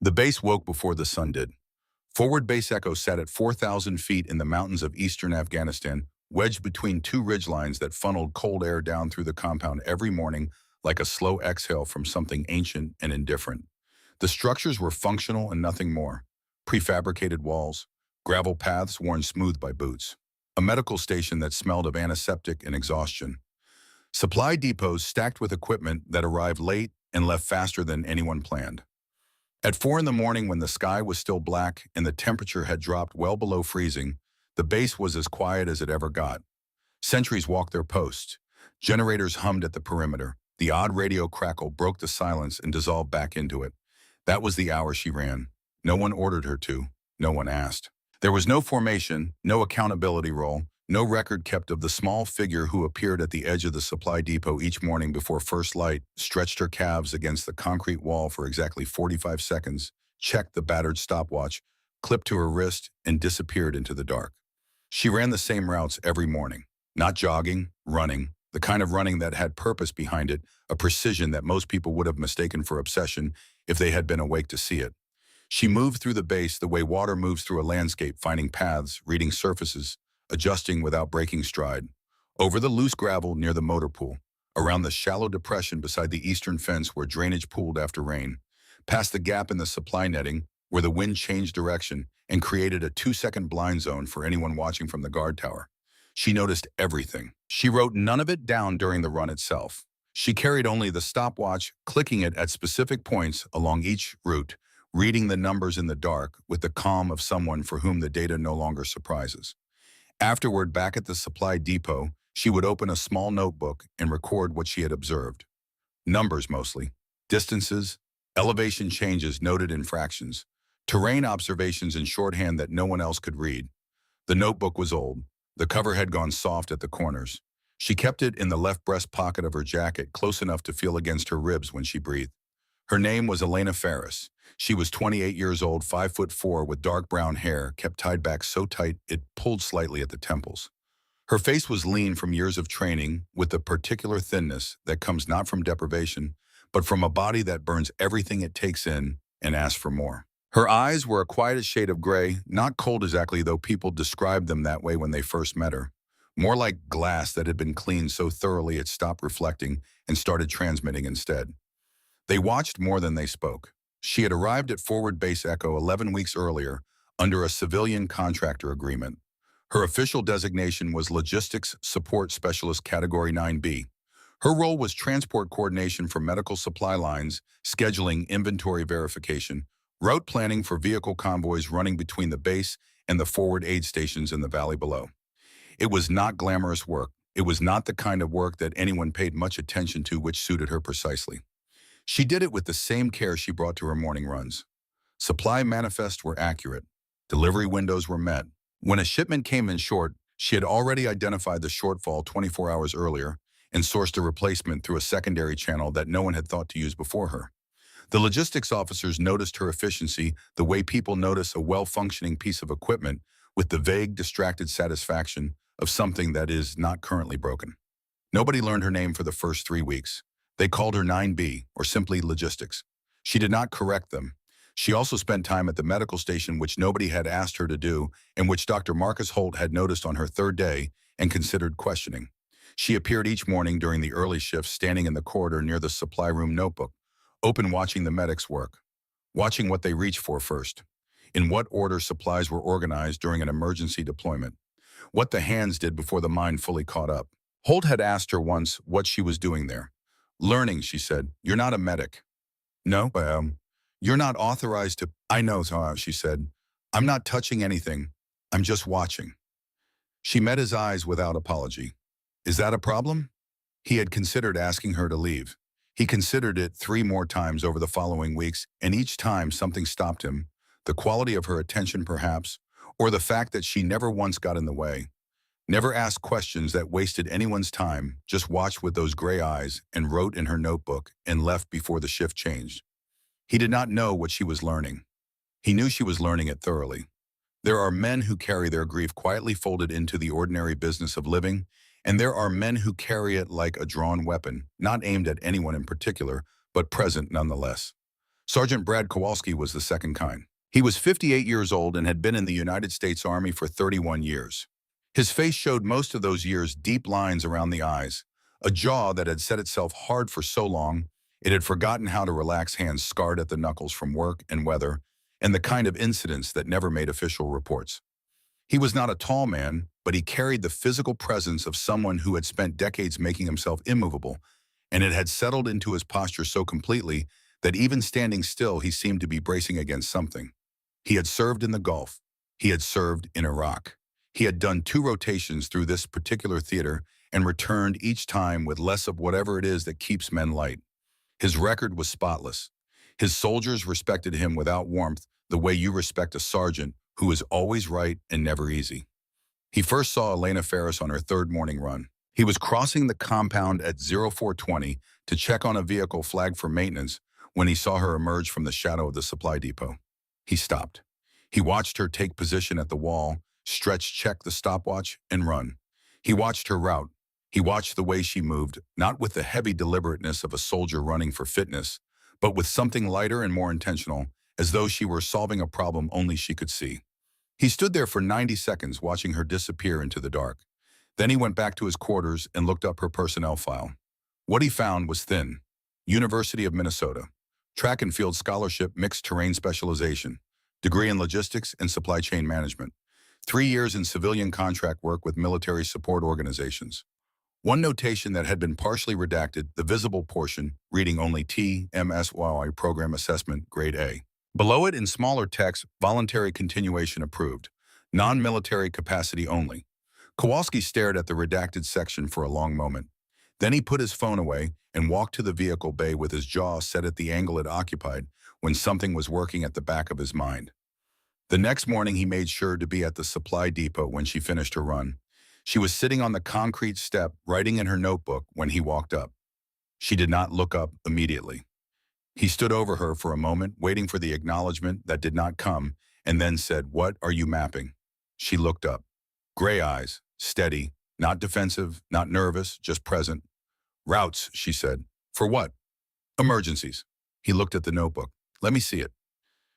The base woke before the sun did. Forward Base Echo sat at 4,000 feet in the mountains of eastern Afghanistan, wedged between two ridgelines that funneled cold air down through the compound every morning like a slow exhale from something ancient and indifferent. The structures were functional and nothing more. Prefabricated walls, gravel paths worn smooth by boots, a medical station that smelled of antiseptic and exhaustion. Supply depots stacked with equipment that arrived late and left faster than anyone planned. At 4 in the morning, when the sky was still black and the temperature had dropped well below freezing, the base was as quiet as it ever got. Sentries walked their posts. Generators hummed at the perimeter. The odd radio crackle broke the silence and dissolved back into it. That was the hour she ran. No one ordered her to. No one asked. There was no formation, no accountability role, no record kept of the small figure who appeared at the edge of the supply depot each morning before first light, stretched her calves against the concrete wall for exactly 45 seconds, checked the battered stopwatch, clipped to her wrist, and disappeared into the dark. She ran the same routes every morning, not jogging, running, the kind of running that had purpose behind it, a precision that most people would have mistaken for obsession if they had been awake to see it. She moved through the base the way water moves through a landscape, finding paths, reading surfaces, adjusting without breaking stride. Over the loose gravel near the motor pool, around the shallow depression beside the eastern fence where drainage pooled after rain, past the gap in the supply netting where the wind changed direction and created a 2-second blind zone for anyone watching from the guard tower. She noticed everything. She wrote none of it down during the run itself. She carried only the stopwatch, clicking it at specific points along each route, reading the numbers in the dark with the calm of someone for whom the data no longer surprises. Afterward, back at the supply depot, she would open a small notebook and record what she had observed. Numbers mostly. Distances, elevation changes noted in fractions, terrain observations in shorthand that no one else could read. The notebook was old. The cover had gone soft at the corners. She kept it in the left breast pocket of her jacket, close enough to feel against her ribs when she breathed. Her name was Elena Ferris. She was 28 years old, 5'4", with dark brown hair, kept tied back so tight it pulled slightly at the temples. Her face was lean from years of training, with the particular thinness that comes not from deprivation, but from a body that burns everything it takes in and asks for more. Her eyes were a quietest shade of gray, not cold exactly, though people described them that way when they first met her. More like glass that had been cleaned so thoroughly it stopped reflecting and started transmitting instead. They watched more than they spoke. She had arrived at Forward Base Echo 11 weeks earlier under a civilian contractor agreement. Her official designation was Logistics Support Specialist Category 9B. Her role was transport coordination for medical supply lines, scheduling inventory verification, route planning for vehicle convoys running between the base and the forward aid stations in the valley below. It was not glamorous work. It was not the kind of work that anyone paid much attention to, which suited her precisely. She did it with the same care she brought to her morning runs. Supply manifests were accurate. Delivery windows were met. When a shipment came in short, she had already identified the shortfall 24 hours earlier and sourced a replacement through a secondary channel that no one had thought to use before her. The logistics officers noticed her efficiency the way people notice a well-functioning piece of equipment, with the vague, distracted satisfaction of something that is not currently broken. Nobody learned her name for the first 3 weeks. They called her 9B, or simply Logistics. She did not correct them. She also spent time at the medical station, which nobody had asked her to do, and which Dr. Marcus Holt had noticed on her third day and considered questioning. She appeared each morning during the early shifts, standing in the corridor near the supply room notebook, open, watching the medics work, watching what they reached for first, in what order supplies were organized during an emergency deployment, what the hands did before the mind fully caught up. Holt had asked her once what she was doing there. Learning, she said. You're not a medic. No, you're not authorized to. I know, she said. I'm not touching anything. I'm just watching. She met his eyes without apology. Is that a problem? He had considered asking her to leave. He considered it 3 more times over the following weeks, and each time something stopped him. The quality of her attention, perhaps, or the fact that she never once got in the way. Never asked questions that wasted anyone's time, just watched with those gray eyes and wrote in her notebook and left before the shift changed. He did not know what she was learning. He knew she was learning it thoroughly. There are men who carry their grief quietly folded into the ordinary business of living, and there are men who carry it like a drawn weapon, not aimed at anyone in particular, but present nonetheless. Sergeant Brad Kowalski was the second kind. He was 58 years old and had been in the United States Army for 31 years. His face showed most of those years deep lines around the eyes, a jaw that had set itself hard for so long it had forgotten how to relax, hands scarred at the knuckles from work and weather, and the kind of incidents that never made official reports. He was not a tall man, but he carried the physical presence of someone who had spent decades making himself immovable, and it had settled into his posture so completely that even standing still he seemed to be bracing against something. He had served in the Gulf. He had served in Iraq. He had done 2 rotations through this particular theater and returned each time with less of whatever it is that keeps men light. His record was spotless. His soldiers respected him without warmth, the way you respect a sergeant who is always right and never easy. He first saw Elena Ferris on her 3rd morning run. He was crossing the compound at 0420 to check on a vehicle flagged for maintenance when he saw her emerge from the shadow of the supply depot. He stopped. He watched her take position at the wall, stretch, check the stopwatch, and run. He watched her route. He watched the way she moved, not with the heavy deliberateness of a soldier running for fitness, but with something lighter and more intentional, as though she were solving a problem only she could see. He stood there for 90 seconds watching her disappear into the dark. Then he went back to his quarters and looked up her personnel file. What he found was thin. University of Minnesota. Track and field scholarship, mixed terrain specialization. Degree in logistics and supply chain management. 3 years in civilian contract work with military support organizations. One notation that had been partially redacted, the visible portion, reading only TMSY Program Assessment, Grade A. Below it in smaller text, voluntary continuation approved. Non-military capacity only. Kowalski stared at the redacted section for a long moment. Then he put his phone away and walked to the vehicle bay with his jaw set at the angle it occupied when something was working at the back of his mind. The next morning he made sure to be at the supply depot when she finished her run. She was sitting on the concrete step, writing in her notebook when he walked up. She did not look up immediately. He stood over her for a moment, waiting for the acknowledgement that did not come, and then said, "What are you mapping?" She looked up. Gray eyes, steady, not defensive, not nervous, just present. "Routes," she said. "For what?" "Emergencies." He looked at the notebook. "Let me see it."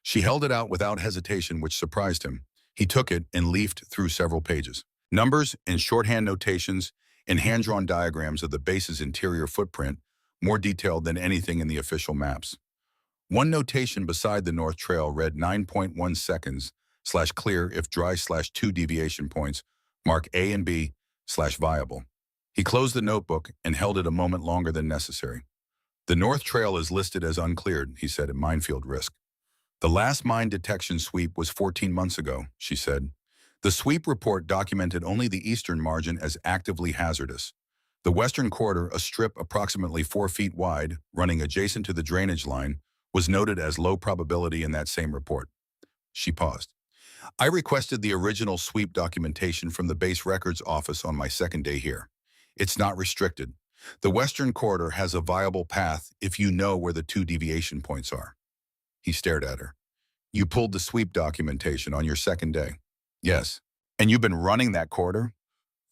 She held it out without hesitation, which surprised him. He took it and leafed through several pages. Numbers and shorthand notations and hand-drawn diagrams of the base's interior footprint, more detailed than anything in the official maps. One notation beside the North Trail read 9.1 seconds / clear if dry / 2 deviation points, mark A and B / viable. He closed the notebook and held it a moment longer than necessary. "The North Trail is listed as uncleared," he said, at minefield risk. "The last mine detection sweep was 14 months ago," she said. The sweep report documented only the eastern margin as actively hazardous. The western corridor, a strip approximately 4 feet wide, running adjacent to the drainage line, was noted as low probability in that same report. She paused. "I requested the original sweep documentation from the base records office on my 2nd day here. It's not restricted. The western corridor has a viable path if you know where the 2 deviation points are." He stared at her. "You pulled the sweep documentation on your 2nd day?" "Yes." "And you've been running that corridor?"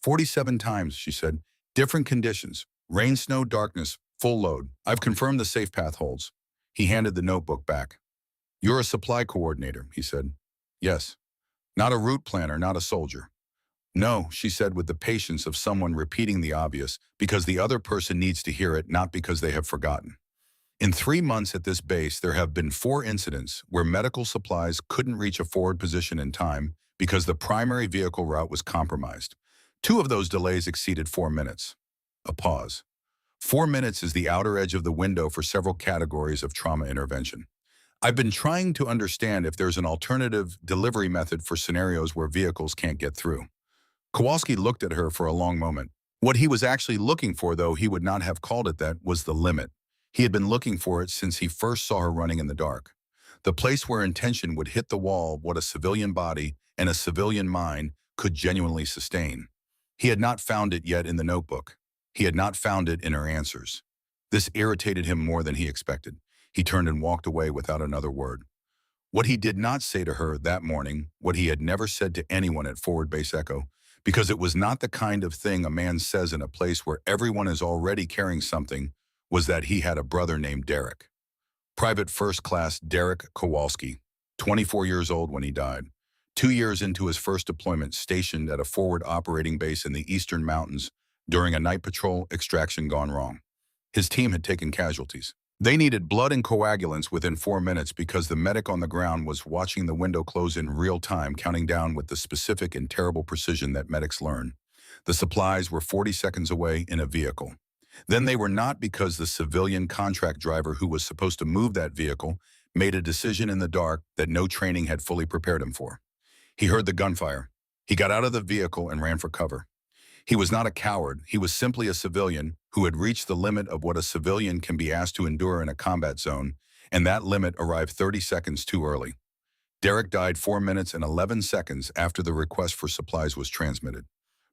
47 times, she said. "Different conditions. Rain, snow, darkness, full load. I've confirmed the safe path holds." He handed the notebook back. "You're a supply coordinator," he said. "Yes." "Not a route planner, not a soldier." "No," she said with the patience of someone repeating the obvious, because the other person needs to hear it, not because they have forgotten. "In 3 months at this base, there have been 4 incidents where medical supplies couldn't reach a forward position in time because the primary vehicle route was compromised. 2 of those delays exceeded 4 minutes. A pause. 4 minutes is the outer edge of the window for several categories of trauma intervention. I've been trying to understand if there's an alternative delivery method for scenarios where vehicles can't get through." Kowalski looked at her for a long moment. What he was actually looking for, though he would not have called it that, was the limit. He had been looking for it since he first saw her running in the dark. The place where intention would hit the wall of what a civilian body and a civilian mind could genuinely sustain. He had not found it yet in the notebook. He had not found it in her answers. This irritated him more than he expected. He turned and walked away without another word. What he did not say to her that morning, what he had never said to anyone at Forward Base Echo, because it was not the kind of thing a man says in a place where everyone is already carrying something, was that he had a brother named Derek. Private First Class Derek Kowalski, 24 years old when he died. 2 years into his first deployment, stationed at a forward operating base in the eastern mountains during a night patrol, extraction gone wrong. His team had taken casualties. They needed blood and coagulants within 4 minutes because the medic on the ground was watching the window close in real time, counting down with the specific and terrible precision that medics learn. The supplies were 40 seconds away in a vehicle. Then they were not, because the civilian contract driver who was supposed to move that vehicle made a decision in the dark that no training had fully prepared him for. He heard the gunfire. He got out of the vehicle and ran for cover. He was not a coward. He was simply a civilian who had reached the limit of what a civilian can be asked to endure in a combat zone, and that limit arrived 30 seconds too early. Derek died 4 minutes and 11 seconds after the request for supplies was transmitted.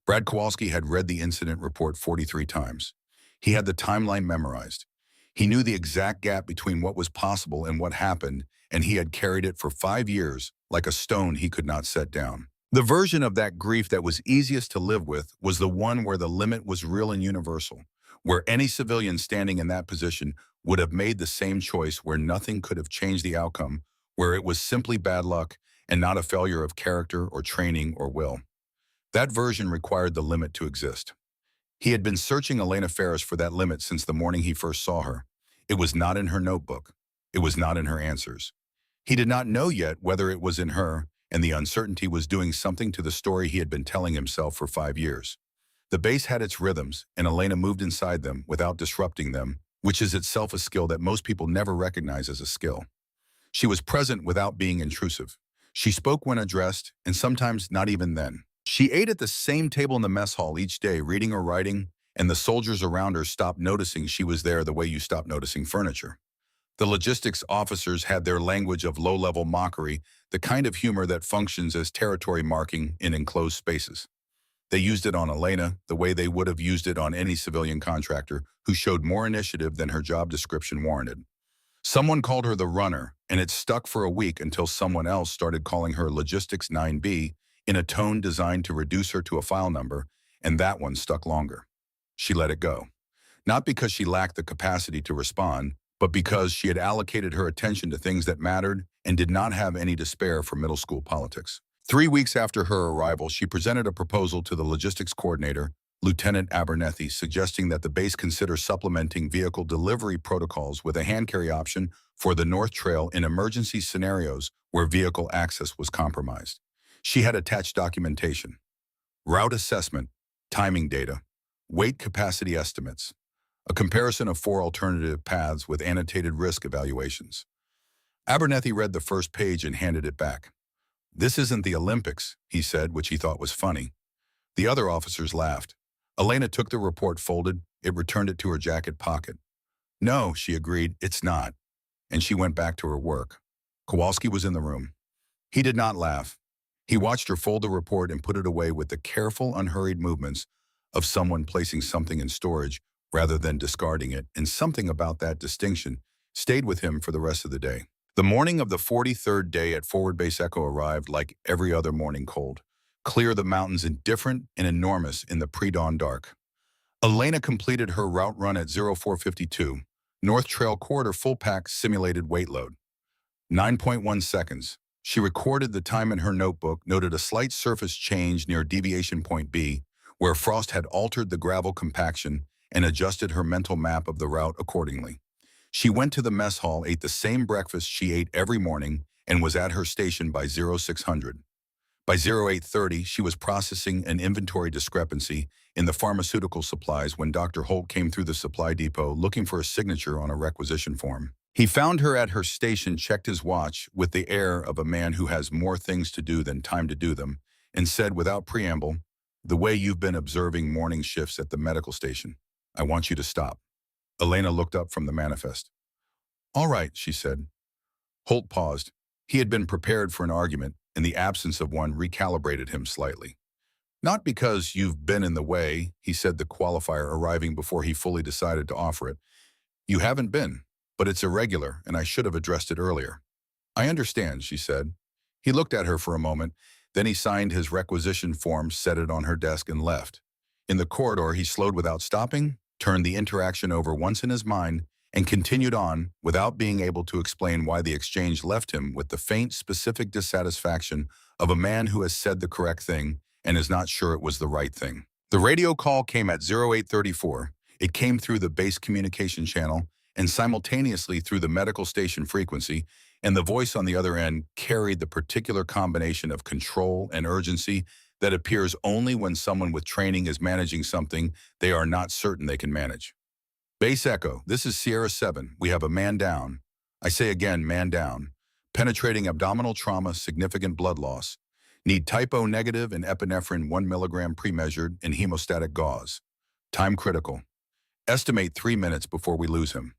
Brad Kowalski had read the incident report 43 times. He had the timeline memorized. He knew the exact gap between what was possible and what happened, and he had carried it for 5 years like a stone he could not set down. The version of that grief that was easiest to live with was the one where the limit was real and universal, where any civilian standing in that position would have made the same choice, where nothing could have changed the outcome, where it was simply bad luck and not a failure of character or training or will. That version required the limit to exist. He had been searching Elena Ferris for that limit since the morning he first saw her. It was not in her notebook. It was not in her answers. He did not know yet whether it was in her, and the uncertainty was doing something to the story he had been telling himself for 5 years. The base had its rhythms, and Elena moved inside them without disrupting them, which is itself a skill that most people never recognize as a skill. She was present without being intrusive. She spoke when addressed, and sometimes not even then. She ate at the same table in the mess hall each day, reading or writing, and the soldiers around her stopped noticing she was there the way you stop noticing furniture. The logistics officers had their language of low-level mockery, the kind of humor that functions as territory marking in enclosed spaces. They used it on Elena the way they would have used it on any civilian contractor who showed more initiative than her job description warranted. Someone called her the runner, and it stuck for a week until someone else started calling her Logistics 9B in a tone designed to reduce her to a file number, and that one stuck longer. She let it go. Not because she lacked the capacity to respond, but because she had allocated her attention to things that mattered and did not have any despair for middle school politics. 3 weeks after her arrival, she presented a proposal to the logistics coordinator, Lieutenant Abernethy, suggesting that the base consider supplementing vehicle delivery protocols with a hand carry option for the North Trail in emergency scenarios where vehicle access was compromised. She had attached documentation, route assessment, timing data, weight capacity estimates, a comparison of 4 alternative paths with annotated risk evaluations. Abernethy read the first page and handed it back. "This isn't the Olympics," he said, which he thought was funny. The other officers laughed. Elena took the report folded. It returned it to her jacket pocket. "No," she agreed, "it's not." And she went back to her work. Kowalski was in the room. He did not laugh. He watched her fold the report and put it away with the careful, unhurried movements of someone placing something in storage rather than discarding it, and something about that distinction stayed with him for the rest of the day. The morning of the 43rd day at Forward Base Echo arrived like every other morning, cold, clear of the mountains, indifferent and enormous in the pre-dawn dark. Elena completed her route run at 0452, North Trail Corridor full pack simulated weight load. 9.1 seconds. She recorded the time in her notebook, noted a slight surface change near deviation point B, where frost had altered the gravel compaction, and adjusted her mental map of the route accordingly. She went to the mess hall, ate the same breakfast she ate every morning, and was at her station by 0600. By 0830, she was processing an inventory discrepancy in the pharmaceutical supplies when Dr. Holt came through the supply depot looking for a signature on a requisition form. He found her at her station, checked his watch with the air of a man who has more things to do than time to do them, and said without preamble, "The way you've been observing morning shifts at the medical station, I want you to stop." Elena looked up from the manifest. "All right," she said. Holt paused. He had been prepared for an argument, and the absence of one recalibrated him slightly. "Not because you've been in the way," he said, the qualifier arriving before he fully decided to offer it. "You haven't been, but it's irregular, and I should have addressed it earlier." "I understand," she said. He looked at her for a moment, then he signed his requisition form, set it on her desk, and left. In the corridor, he slowed without stopping, turned the interaction over once in his mind, and continued on without being able to explain why the exchange left him with the faint, specific dissatisfaction of a man who has said the correct thing and is not sure it was the right thing. The radio call came at 0834. It came through the base communication channel and simultaneously through the medical station frequency, and the voice on the other end carried the particular combination of control and urgency that appears only when someone with training is managing something they are not certain they can manage. Base Echo, this is Sierra 7. We have a man down. I say again, man down. Penetrating abdominal trauma, significant blood loss. Need type O negative and epinephrine 1 milligram pre-measured in hemostatic gauze. Time critical. Estimate 3 minutes before we lose him.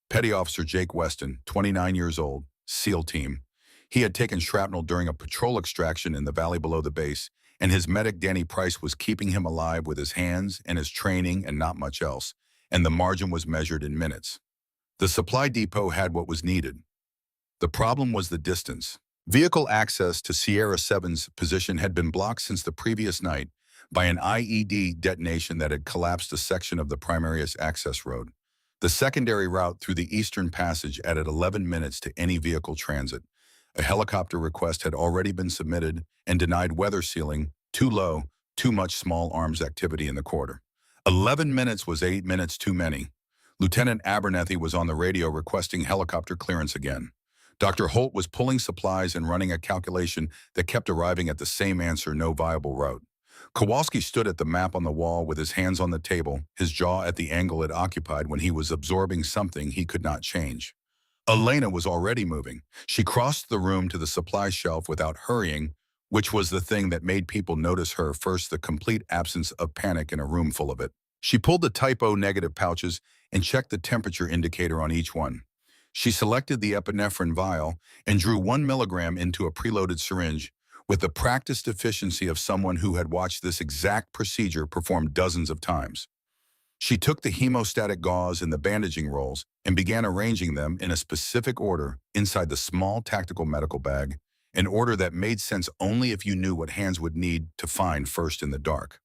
Petty Officer Jake Weston, 29 years old, SEAL team. He had taken shrapnel during a patrol extraction in the valley below the base, and his medic Danny Price was keeping him alive with his hands and his training and not much else, and the margin was measured in minutes. The supply depot had what was needed. The problem was the distance. Vehicle access to Sierra 7's position had been blocked since the previous night by an IED detonation that had collapsed a section of the primary access road. The secondary route through the Eastern Passage added 11 minutes to any vehicle transit. A helicopter request had already been submitted and denied weather sealing, too low, too much small arms activity in the quarter. 11 minutes was 8 minutes too many. Lieutenant Abernethy was on the radio requesting helicopter clearance again. Dr. Holt was pulling supplies and running a calculation that kept arriving at the same answer, no viable route. Kowalski stood at the map on the wall with his hands on the table, his jaw at the angle it occupied when he was absorbing something he could not change. Elena was already moving. She crossed the room to the supply shelf without hurrying, which was the thing that made people notice her first, the complete absence of panic in a room full of it. She pulled the type O negative pouches and checked the temperature indicator on each one. She selected the epinephrine vial and drew 1 milligram into a preloaded syringe with the practiced efficiency of someone who had watched this exact procedure performed dozens of times. She took the hemostatic gauze and the bandaging rolls and began arranging them in a specific order inside the small tactical medical bag, an order that made sense only if you knew what hands would need to find first in the dark.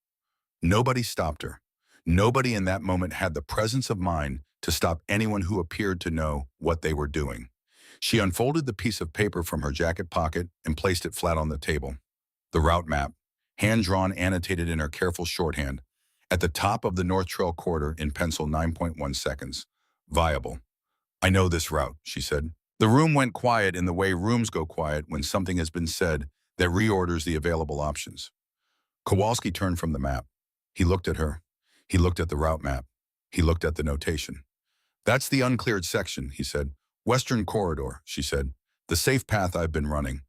Nobody stopped her. Nobody in that moment had the presence of mind to stop anyone who appeared to know what they were doing. She unfolded the piece of paper from her jacket pocket and placed it flat on the table. The route map, hand-drawn, annotated in her careful shorthand, at the top of the North Trail corridor in pencil 9.1 seconds. Viable. I know this route, she said. The room went quiet in the way rooms go quiet when something has been said that reorders the available options. Kowalski turned from the map. He looked at her. He looked at the route map. He looked at the notation. That's the uncleared section, he said. Western Corridor, she said. The safe path I've been running.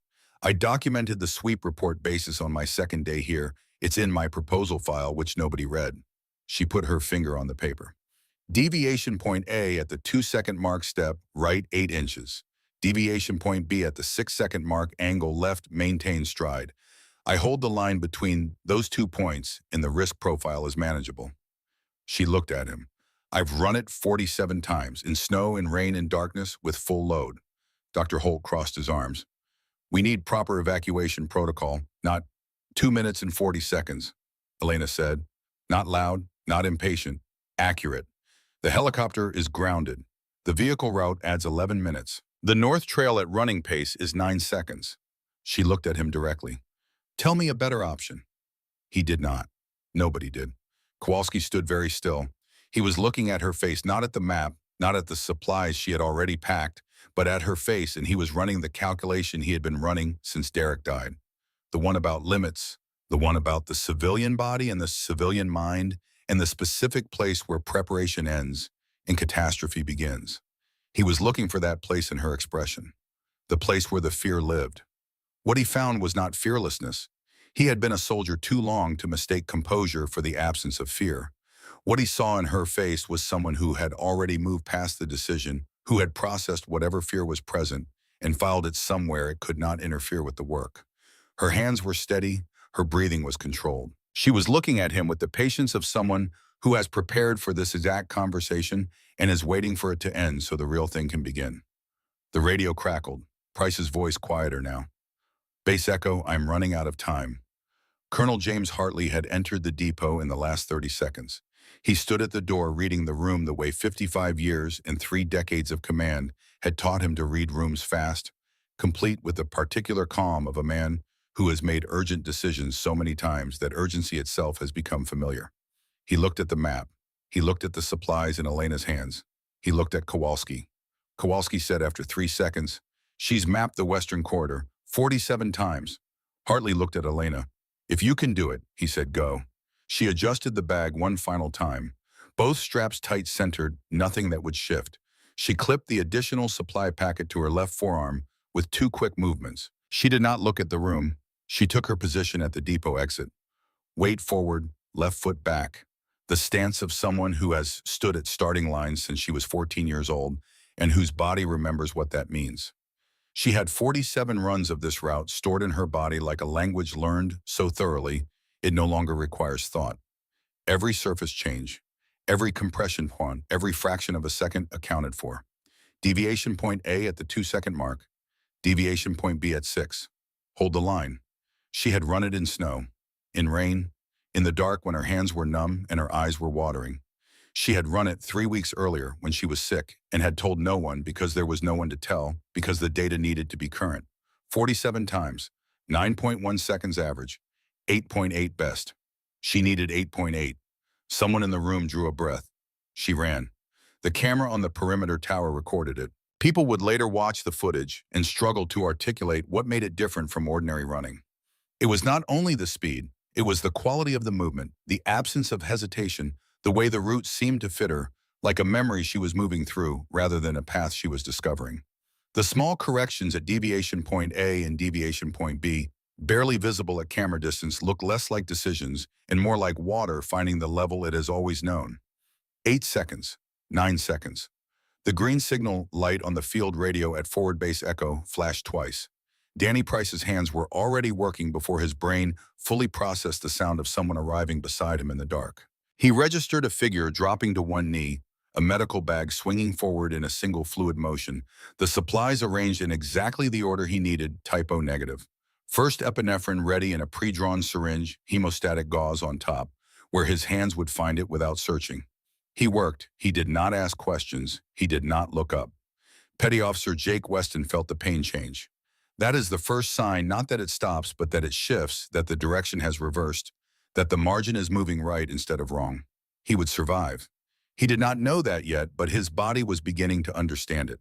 I documented the sweep report basis on my second day here. It's in my proposal file, which nobody read. She put her finger on the paper. Deviation point A at the 2-second mark step, right 8 inches. Deviation point B at the 6-second mark angle left, maintain stride. I hold the line between those 2 points and the risk profile is manageable. She looked at him. I've run it 47 times, in snow and rain and darkness, with full load. Dr. Holt crossed his arms. We need proper evacuation protocol, not 2 minutes and 40 seconds, Elena said. Not loud, not impatient, accurate. The helicopter is grounded. The vehicle route adds 11 minutes. The North Trail at running pace is 9 seconds. She looked at him directly. Tell me a better option. He did not. Nobody did. Kowalski stood very still. He was looking at her face, not at the map, not at the supplies she had already packed, but at her face, and he was running the calculation he had been running since Derek died. The one about limits, the one about the civilian body and the civilian mind, and the specific place where preparation ends and catastrophe begins. He was looking for that place in her expression, the place where the fear lived. What he found was not fearlessness. He had been a soldier too long to mistake composure for the absence of fear. What he saw in her face was someone who had already moved past the decision, who had processed whatever fear was present and filed it somewhere it could not interfere with the work. Her hands were steady, her breathing was controlled. She was looking at him with the patience of someone who has prepared for this exact conversation and is waiting for it to end so the real thing can begin. The radio crackled, Price's voice quieter now. Base Echo, I'm running out of time. Colonel James Hartley had entered the depot in the last 30 seconds. He stood at the door reading the room the way 55 years and 3 decades of command had taught him to read rooms fast, complete with the particular calm of a man who has made urgent decisions so many times that urgency itself has become familiar. He looked at the map. He looked at the supplies in Elena's hands. He looked at Kowalski. Kowalski said after 3 seconds, "She's mapped the Western Corridor 47 times. Hartley looked at Elena. "If you can do it," he said, "go." She adjusted the bag one final time. Both straps tight centered, nothing that would shift. She clipped the additional supply packet to her left forearm with 2 quick movements. She did not look at the room. She took her position at the depot exit. Weight forward, left foot back. The stance of someone who has stood at starting lines since she was 14 years old and whose body remembers what that means. She had 47 runs of this route stored in her body like a language learned so thoroughly it no longer requires thought. Every surface change, every compression point, every fraction of a second accounted for. Deviation point A at the 2 second mark, deviation point B at 6. Hold the line. She had run it in snow, in rain, in the dark when her hands were numb and her eyes were watering. She had run it 3 weeks earlier when she was sick and had told no one because there was no one to tell because the data needed to be current. 47 times, 9.1 seconds average, 8.8 best. She needed 8.8. Someone in the room drew a breath. She ran. The camera on the perimeter tower recorded it. People would later watch the footage and struggle to articulate what made it different from ordinary running. It was not only the speed, it was the quality of the movement, the absence of hesitation, the way the route seemed to fit her, like a memory she was moving through rather than a path she was discovering. The small corrections at deviation point A and deviation point B, barely visible at camera distance, looked less like decisions and more like water finding the level it has always known. 8 seconds, 9 seconds. The green signal light on the field radio at forward base echo flashed twice. Danny Price's hands were already working before his brain fully processed the sound of someone arriving beside him in the dark. He registered a figure dropping to one knee, a medical bag swinging forward in a single fluid motion, the supplies arranged in exactly the order he needed, typo negative. First epinephrine ready in a pre-drawn syringe, hemostatic gauze on top, where his hands would find it without searching. He worked. He did not ask questions. He did not look up. Petty Officer Jake Weston felt the pain change. That is the first sign, not that it stops, but that it shifts, that the direction has reversed, that the margin is moving right instead of wrong. He would survive. He did not know that yet, but his body was beginning to understand it.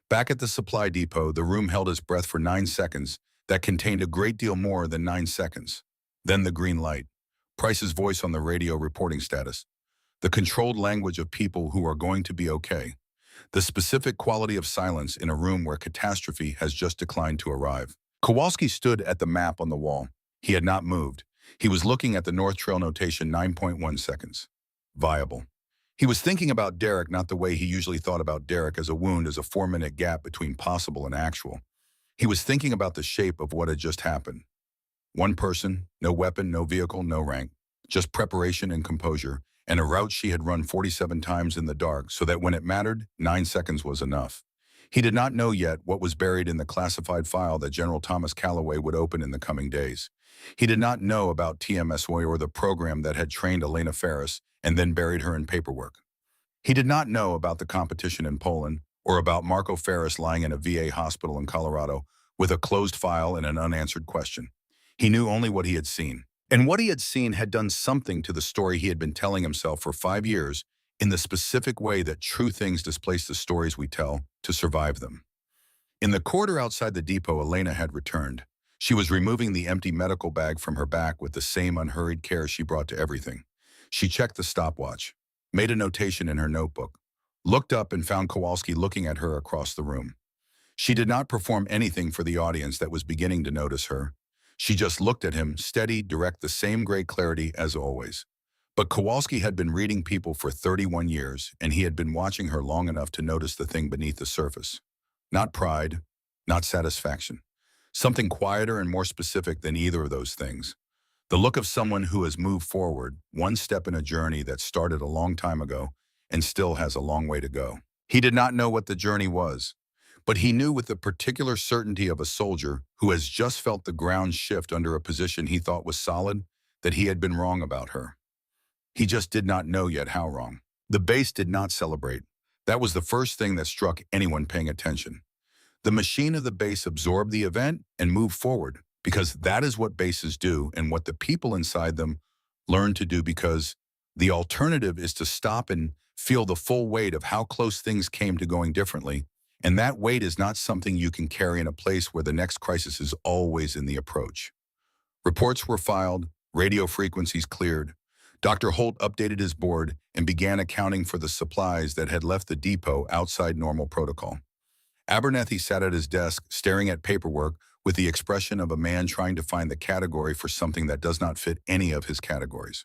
Back at the supply depot, the room held his breath for 9 seconds. That contained a great deal more than 9 seconds. Then the green light. Price's voice on the radio reporting status. The controlled language of people who are going to be okay. The specific quality of silence in a room where catastrophe has just declined to arrive. Kowalski stood at the map on the wall. He had not moved. He was looking at the North Trail notation 9.1 seconds. Viable. He was thinking about Derek not the way he usually thought about Derek as a wound as a 4-minute gap between possible and actual. He was thinking about the shape of what had just happened. One person, no weapon, no vehicle, no rank, just preparation and composure, and a route she had run 47 times in the dark so that when it mattered, 9 seconds was enough. He did not know yet what was buried in the classified file that General Thomas Calloway would open in the coming days. He did not know about TMSOI or the program that had trained Elena Ferris and then buried her in paperwork. He did not know about the competition in Poland or about Marco Ferris lying in a VA hospital in Colorado with a closed file and an unanswered question. He knew only what he had seen. And what he had seen had done something to the story he had been telling himself for 5 years in the specific way that true things displace the stories we tell to survive them. In the corridor outside the depot, Elena had returned. She was removing the empty medical bag from her back with the same unhurried care she brought to everything. She checked the stopwatch, made a notation in her notebook, looked up and found Kowalski looking at her across the room. She did not perform anything for the audience that was beginning to notice her. She just looked at him, steady, direct, the same great clarity as always. But Kowalski had been reading people for 31 years, and he had been watching her long enough to notice the thing beneath the surface. Not pride, not satisfaction. Something quieter and more specific than either of those things. The look of someone who has moved forward, one step in a journey that started a long time ago and still has a long way to go. He did not know what the journey was, but he knew with the particular certainty of a soldier who has just felt the ground shift under a position he thought was solid that he had been wrong about her. He just did not know yet how wrong. The base did not celebrate. That was the first thing that struck anyone paying attention. The machine of the base absorbed the event and moved forward, because that is what bases do and what the people inside them learn to do, because the alternative is to stop and feel the full weight of how close things came to going differently, and that weight is not something you can carry in a place where the next crisis is always in the approach. Reports were filed, radio frequencies cleared. Dr. Holt updated his board and began accounting for the supplies that had left the depot outside normal protocol. Abernethy sat at his desk, staring at paperwork with the expression of a man trying to find the category for something that does not fit any of his categories.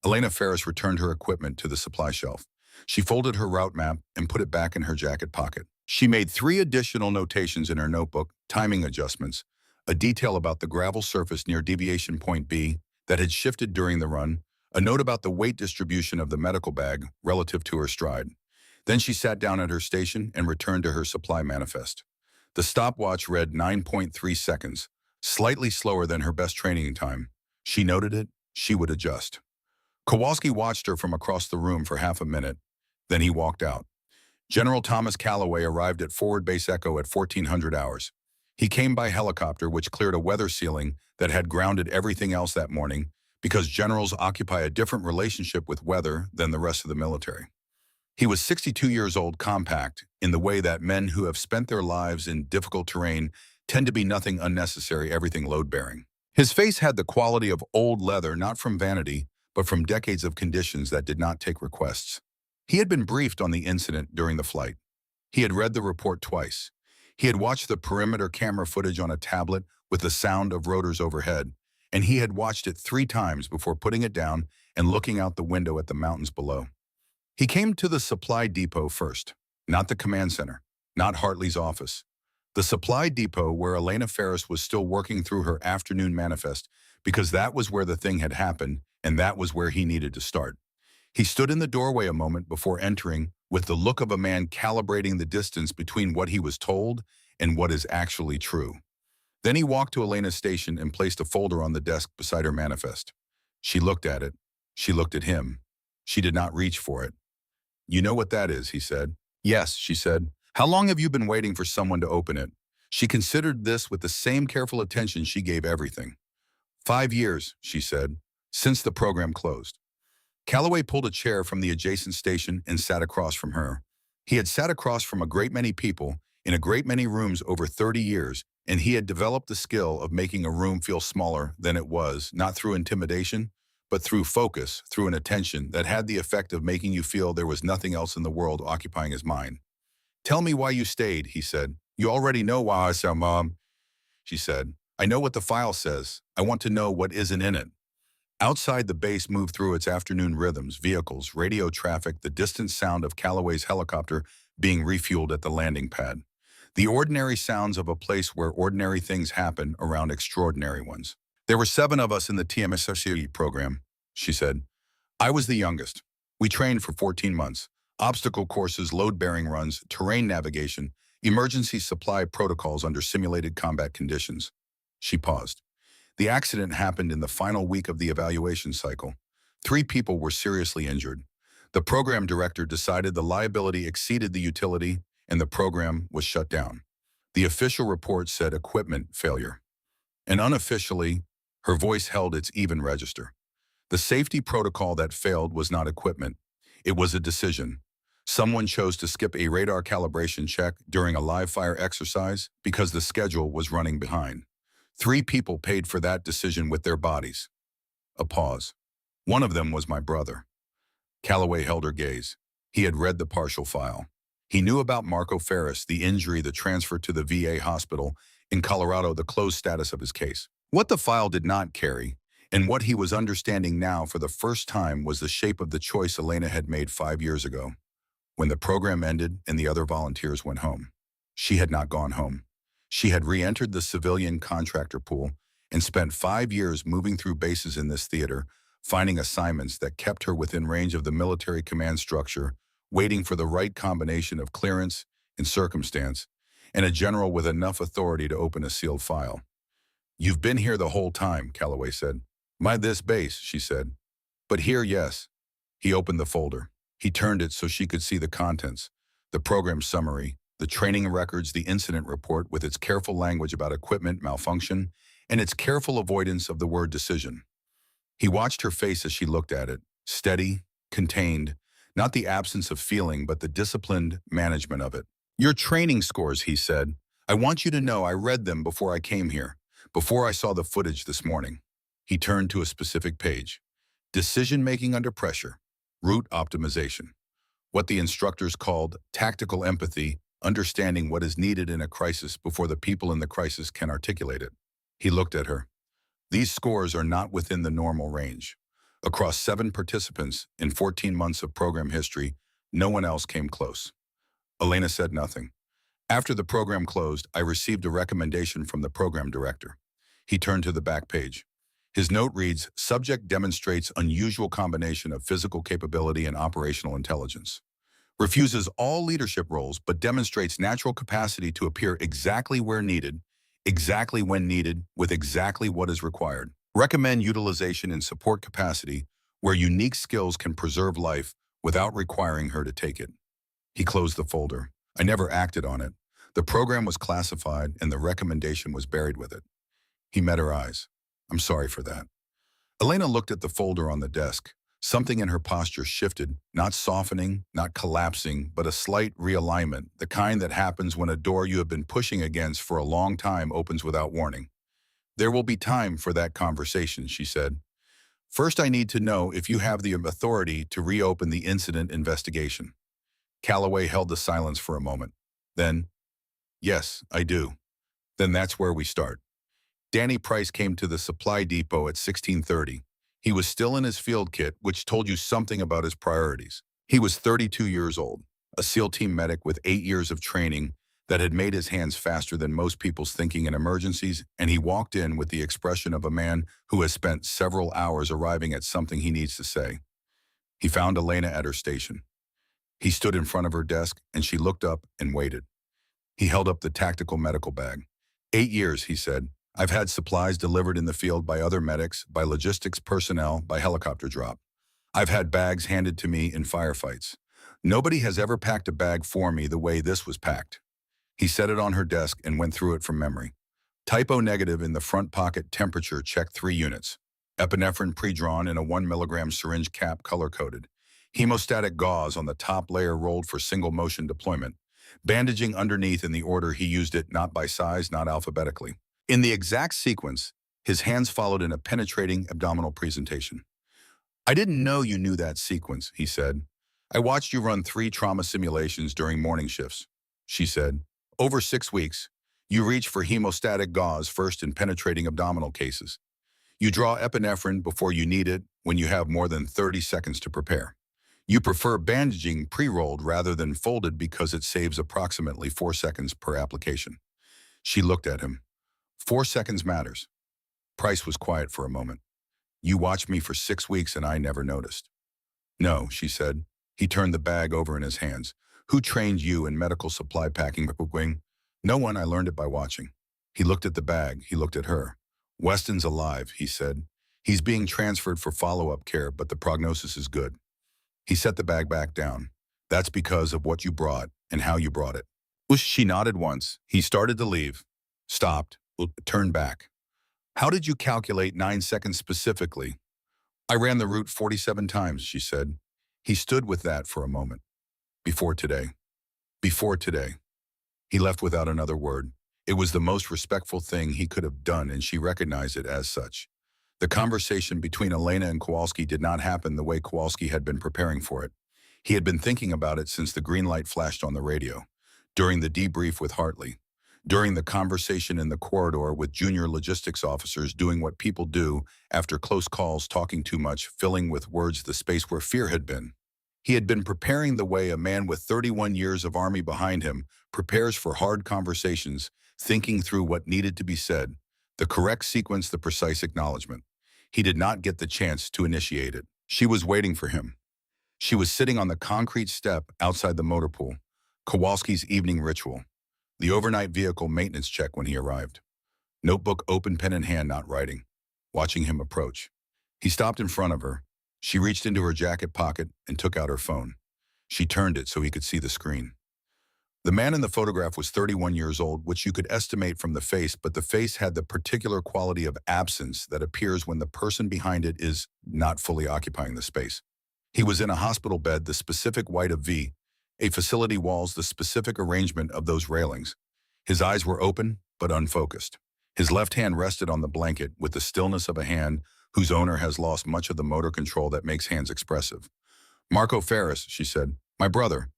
Elena Ferris returned her equipment to the supply shelf. She folded her route map and put it back in her jacket pocket. She made 3 additional notations in her notebook: timing adjustments, a detail about the gravel surface near deviation point B that had shifted during the run, a note about the weight distribution of the medical bag relative to her stride. Then she sat down at her station and returned to her supply manifest. The stopwatch read 9.3 seconds, slightly slower than her best training time. She noted it. She would adjust. Kowalski watched her from across the room for half a minute. Then he walked out. General Thomas Calloway arrived at Forward Base Echo at 1400 hours. He came by helicopter, which cleared a weather ceiling that had grounded everything else that morning, because generals occupy a different relationship with weather than the rest of the military. He was 62 years old, compact, in the way that men who have spent their lives in difficult terrain tend to be nothing unnecessary, everything load-bearing. His face had the quality of old leather, not from vanity, but from decades of conditions that did not take requests. He had been briefed on the incident during the flight. He had read the report twice. He had watched the perimeter camera footage on a tablet with the sound of rotors overhead, and he had watched it 3 times before putting it down and looking out the window at the mountains below. He came to the supply depot first, not the command center, not Hartley's office. The supply depot where Elena Ferris was still working through her afternoon manifest, because that was where the thing had happened, and that was where he needed to start. He stood in the doorway a moment before entering, with the look of a man calibrating the distance between what he was told and what is actually true. Then he walked to Elena's station and placed a folder on the desk beside her manifest. She looked at it. She looked at him. She did not reach for it. "You know what that is," he said. "Yes," she said. "How long have you been waiting for someone to open it?" She considered this with the same careful attention she gave everything. 5 years, she said, since the program closed. Calloway pulled a chair from the adjacent station and sat across from her. He had sat across from a great many people in a great many rooms over 30 years, and he had developed the skill of making a room feel smaller than it was, not through intimidation, but through focus, through an attention that had the effect of making you feel there was nothing else in the world occupying his mind. "Tell me why you stayed," he said. "You already know why I said, Mom," she said. "I know what the file says. I want to know what isn't in it." Outside, the base moved through its afternoon rhythms: vehicles, radio traffic, the distant sound of Calloway's helicopter being refueled at the landing pad. The ordinary sounds of a place where ordinary things happen around extraordinary ones. "There were 7 of us in the TMSSC program," she said. "I was the youngest. We trained for 14 months. Obstacle courses, load-bearing runs, terrain navigation, emergency supply protocols under simulated combat conditions." She paused. "The accident happened in the final week of the evaluation cycle. 3 people were seriously injured. The program director decided the liability exceeded the utility, and the program was shut down. The official report said equipment failure. And unofficially, her voice held its even register. The safety protocol that failed was not equipment. It was a decision. Someone chose to skip a radar calibration check during a live fire exercise because the schedule was running behind. 3 people paid for that decision with their bodies." A pause. "One of them was my brother." Calloway held her gaze. He had read the partial file. He knew about Marco Ferris, the injury, the transfer to the VA hospital in Colorado, the closed status of his case. What the file did not carry, and what he was understanding now for the first time, was the shape of the choice Elena had made 5 years ago, when the program ended and the other volunteers went home. She had not gone home. She had re-entered the civilian contractor pool and spent 5 years moving through bases in this theater, finding assignments that kept her within range of the military command structure, waiting for the right combination of clearance and circumstance, and a general with enough authority to open a sealed file. "You've been here the whole time," Calloway said. "My this base," she said. "But here, yes. He opened the folder. He turned it so she could see the contents, the program summary, the training records, the incident report with its careful language about equipment malfunction, and its careful avoidance of the word decision. He watched her face as she looked at it, steady, contained, not the absence of feeling, but the disciplined management of it. Your training scores, he said. I want you to know I read them before I came here, before I saw the footage this morning. He turned to a specific page. Decision-making under pressure, route optimization. What the instructors called tactical empathy, understanding what is needed in a crisis before the people in the crisis can articulate it. He looked at her. These scores are not within the normal range. Across 7 participants in 14 months of program history, no one else came close. Elena said nothing. After the program closed, I received a recommendation from the program director. He turned to the back page. His note reads, subject demonstrates unusual combination of physical capability and operational intelligence. Refuses all leadership roles but demonstrates natural capacity to appear exactly where needed, exactly when needed, with exactly what is required. Recommend utilization in support capacity where unique skills can preserve life without requiring her to take it. He closed the folder. I never acted on it. The program was classified and the recommendation was buried with it. He met her eyes. I'm sorry for that. Elena looked at the folder on the desk. Something in her posture shifted, not softening, not collapsing, but a slight realignment, the kind that happens when a door you have been pushing against for a long time opens without warning. There will be time for that conversation, she said. First, I need to know if you have the authority to reopen the incident investigation. Calloway held the silence for a moment. Then, yes, I do. Then that's where we start. Danny Price came to the supply depot at 16:30. He was still in his field kit, which told you something about his priorities. He was 32 years old, a SEAL team medic with 8 years of training that had made his hands faster than most people's thinking in emergencies, and he walked in with the expression of a man who has spent several hours arriving at something he needs to say. He found Elena at her station. He stood in front of her desk, and she looked up and waited. He held up the tactical medical bag. 8 years, he said. I've had supplies delivered in the field by other medics, by logistics personnel, by helicopter drop. I've had bags handed to me in firefights. Nobody has ever packed a bag for me the way this was packed. He set it on her desk and went through it from memory. Typo negative in the front pocket, temperature checked 3 units. Epinephrine pre-drawn in a 1 milligram syringe cap color-coded. Hemostatic gauze on the top layer rolled for single motion deployment. Bandaging underneath in the order he used it, not by size, not alphabetically. In the exact sequence, his hands followed in a penetrating abdominal presentation. I didn't know you knew that sequence, he said. I watched you run 3 trauma simulations during morning shifts, she said. Over 6 weeks, you reach for hemostatic gauze first in penetrating abdominal cases. You draw epinephrine before you need it when you have more than 30 seconds to prepare. You prefer bandaging pre-rolled rather than folded because it saves approximately 4 seconds per application. She looked at him. 4 seconds matters. Price was quiet for a moment. You watched me for 6 weeks and I never noticed. No, she said. He turned the bag over in his hands. Who trained you in medical supply packing? No one, I learned it by watching. He looked at the bag, he looked at her. Weston's alive, he said. He's being transferred for follow-up care, but the prognosis is good. He set the bag back down. That's because of what you brought and how you brought it. She nodded once. He started to leave. Stopped. Turned back. How did you calculate 9 seconds specifically? I ran the route 47 times, she said. He stood with that for a moment. Before today. Before today. He left without another word. It was the most respectful thing he could have done, and she recognized it as such. The conversation between Elena and Kowalski did not happen the way Kowalski had been preparing for it. He had been thinking about it since the green light flashed on the radio, during the debrief with Hartley, during the conversation in the corridor with junior logistics officers doing what people do after close calls, talking too much, filling with words the space where fear had been. He had been preparing the way a man with 31 years of Army behind him prepares for hard conversations, thinking through what needed to be said, the correct sequence, the precise acknowledgement. He did not get the chance to initiate it. She was waiting for him. She was sitting on the concrete step outside the motor pool, Kowalski's evening ritual, the overnight vehicle maintenance check when he arrived. Notebook open, pen in hand, not writing, watching him approach. He stopped in front of her. She reached into her jacket pocket and took out her phone. She turned it so he could see the screen. The man in the photograph was 31 years old, which you could estimate from the face, but the face had the particular quality of absence that appears when the person behind it is not fully occupying the space. He was in a hospital bed, the specific white of V, a facility walls, the specific arrangement of those railings. His eyes were open, but unfocused. His left hand rested on the blanket with the stillness of a hand whose owner has lost much of the motor control that makes hands expressive. Marco Ferris, she said, my brother.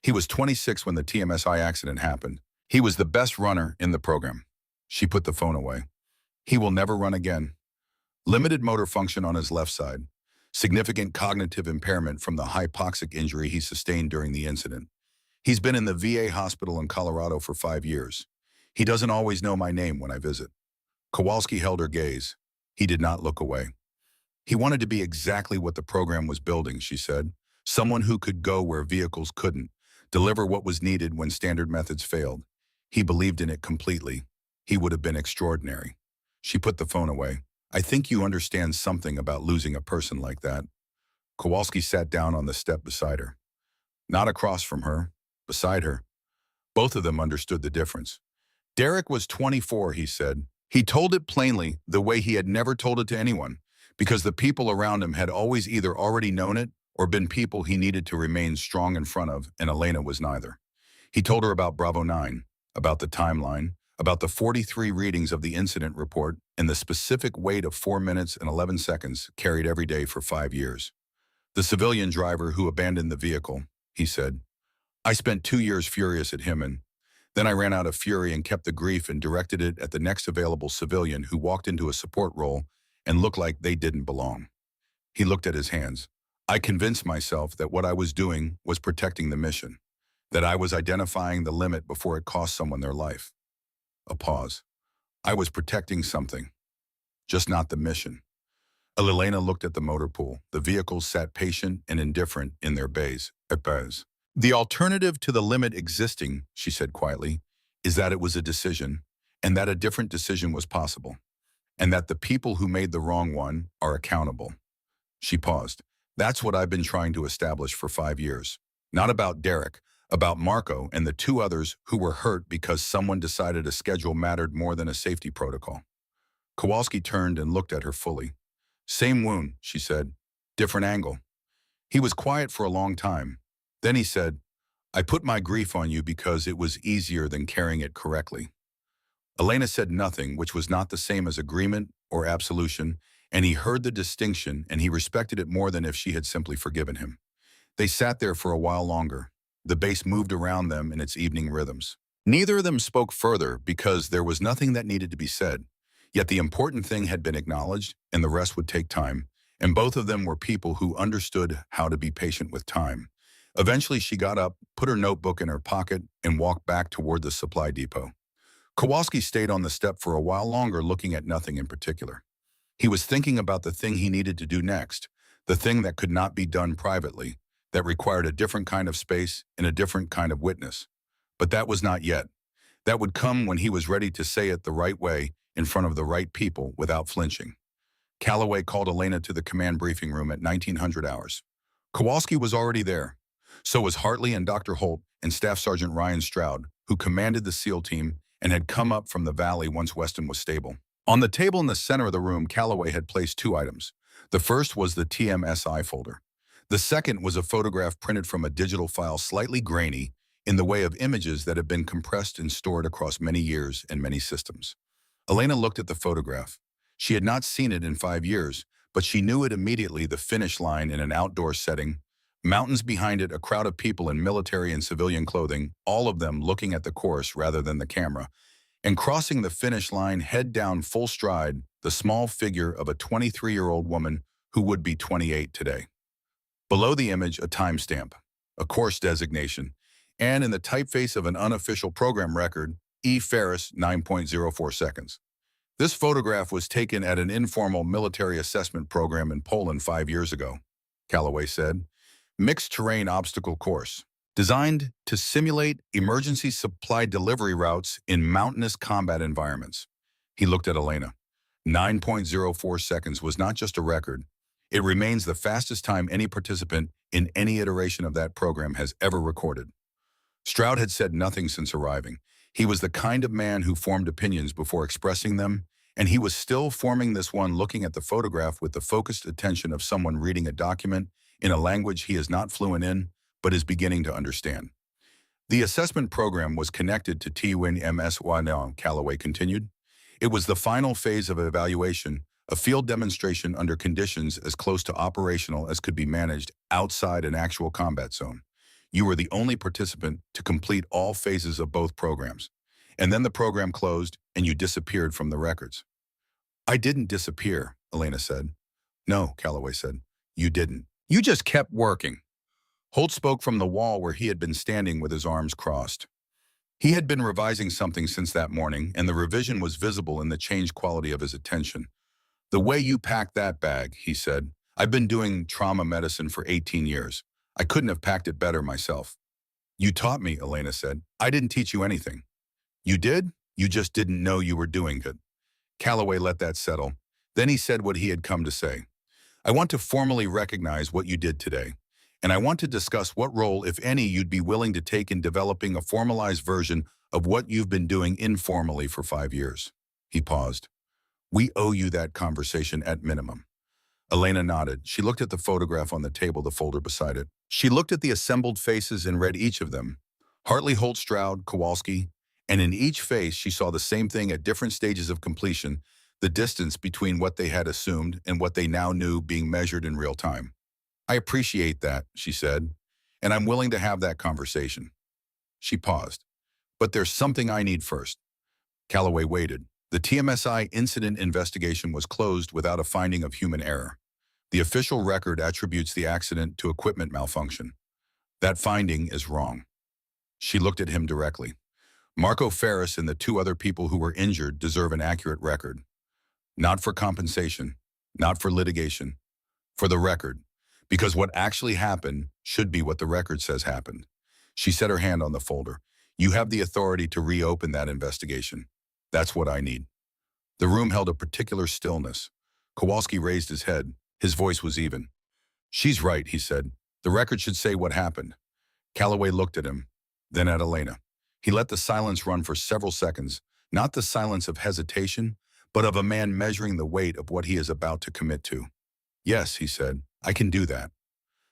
He was 26 when the TMSI accident happened. He was the best runner in the program. She put the phone away. He will never run again. Limited motor function on his left side. Significant cognitive impairment from the hypoxic injury he sustained during the incident. He's been in the VA hospital in Colorado for 5 years. He doesn't always know my name when I visit. Kowalski held her gaze. He did not look away. He wanted to be exactly what the program was building, she said. Someone who could go where vehicles couldn't, deliver what was needed when standard methods failed. He believed in it completely. He would have been extraordinary. She put the phone away. I think you understand something about losing a person like that. Kowalski sat down on the step beside her. Not across from her, beside her. Both of them understood the difference. Derek was 24, he said. He told it plainly, the way he had never told it to anyone, because the people around him had always either already known it or been people he needed to remain strong in front of, and Elena was neither. He told her about Bravo 9, about the timeline, about the 43 readings of the incident report, and the specific weight of 4 minutes and 11 seconds carried every day for 5 years. The civilian driver who abandoned the vehicle, he said. I spent 2 years furious at him, and then I ran out of fury and kept the grief and directed it at the next available civilian who walked into a support role and looked like they didn't belong. He looked at his hands. I convinced myself that what I was doing was protecting the mission, that I was identifying the limit before it cost someone their life. A pause. I was protecting something, just not the mission. Elena looked at the motor pool. The vehicles sat patient and indifferent in their bays. The alternative to the limit existing, she said quietly, is that it was a decision, and that a different decision was possible, and that the people who made the wrong one are accountable. She paused. That's what I've been trying to establish for 5 years. Not about Derek, about Marco and the 2 others who were hurt because someone decided a schedule mattered more than a safety protocol. Kowalski turned and looked at her fully. Same wound, she said. Different angle. He was quiet for a long time. Then he said, I put my grief on you because it was easier than carrying it correctly. Elena said nothing, which was not the same as agreement or absolution, and he heard the distinction and he respected it more than if she had simply forgiven him. They sat there for a while longer. The bass moved around them in its evening rhythms. Neither of them spoke further because there was nothing that needed to be said. Yet the important thing had been acknowledged and the rest would take time, and both of them were people who understood how to be patient with time. Eventually she got up, put her notebook in her pocket, and walked back toward the supply depot. Kowalski stayed on the step for a while longer, looking at nothing in particular. He was thinking about the thing he needed to do next, the thing that could not be done privately, that required a different kind of space and a different kind of witness. But that was not yet. That would come when he was ready to say it the right way in front of the right people without flinching. Calloway called Elena to the command briefing room at 1900 hours. Kowalski was already there. So was Hartley and Dr. Holt and Staff Sergeant Ryan Stroud, who commanded the SEAL team and had come up from the valley once Weston was stable. On the table in the center of the room, Calloway had placed 2 items. The first was the TMSI folder. The second was a photograph printed from a digital file, slightly grainy, in the way of images that have been compressed and stored across many years and many systems. Elena looked at the photograph. She had not seen it in 5 years, but she knew it immediately, the finish line in an outdoor setting, mountains behind it, a crowd of people in military and civilian clothing, all of them looking at the course rather than the camera, and crossing the finish line, head down, full stride, the small figure of a 23-year-old woman who would be 28 today. Below the image, a timestamp, a course designation, and in the typeface of an unofficial program record, E. Ferris, 9.04 seconds. This photograph was taken at an informal military assessment program in Poland 5 years ago, Calloway said. Mixed terrain obstacle course, designed to simulate emergency supply delivery routes in mountainous combat environments. He looked at Elena. 9.04 seconds was not just a record. It remains the fastest time any participant in any iteration of that program has ever recorded. Stroud had said nothing since arriving. He was the kind of man who formed opinions before expressing them, and he was still forming this one, looking at the photograph with the focused attention of someone reading a document in a language he is not fluent in, but is beginning to understand. The assessment program was connected to TWNMSY, Calloway continued. It was the final phase of evaluation, a field demonstration under conditions as close to operational as could be managed outside an actual combat zone. You were the only participant to complete all phases of both programs. And then the program closed and you disappeared from the records. I didn't disappear, Elena said. No, Calloway said. You didn't. You just kept working. Holt spoke from the wall where he had been standing with his arms crossed. He had been revising something since that morning, and the revision was visible in the changed quality of his attention. The way you packed that bag, he said. I've been doing trauma medicine for 18 years. I couldn't have packed it better myself. You taught me, Elena said. I didn't teach you anything. You did? You just didn't know you were doing it. Calloway let that settle. Then he said what he had come to say. I want to formally recognize what you did today, and I want to discuss what role, if any, you'd be willing to take in developing a formalized version of what you've been doing informally for 5 years. He paused. We owe you that conversation at minimum. Elena nodded. She looked at the photograph on the table, the folder beside it. She looked at the assembled faces and read each of them. Hartley, Holt, Stroud, Kowalski, and in each face she saw the same thing at different stages of completion, the distance between what they had assumed and what they now knew being measured in real time. I appreciate that, she said, and I'm willing to have that conversation. She paused. But there's something I need first. Calloway waited. The TMSI incident investigation was closed without a finding of human error. The official record attributes the accident to equipment malfunction. That finding is wrong. She looked at him directly. Marco Ferris and the 2 other people who were injured deserve an accurate record. Not for compensation, not for litigation, for the record, because what actually happened should be what the record says happened. She set her hand on the folder. You have the authority to reopen that investigation. That's what I need. The room held a particular stillness. Kowalski raised his head. His voice was even. She's right, he said. The record should say what happened. Calloway looked at him, then at Elena. He let the silence run for several seconds, not the silence of hesitation, but of a man measuring the weight of what he is about to commit to. Yes, he said, I can do that.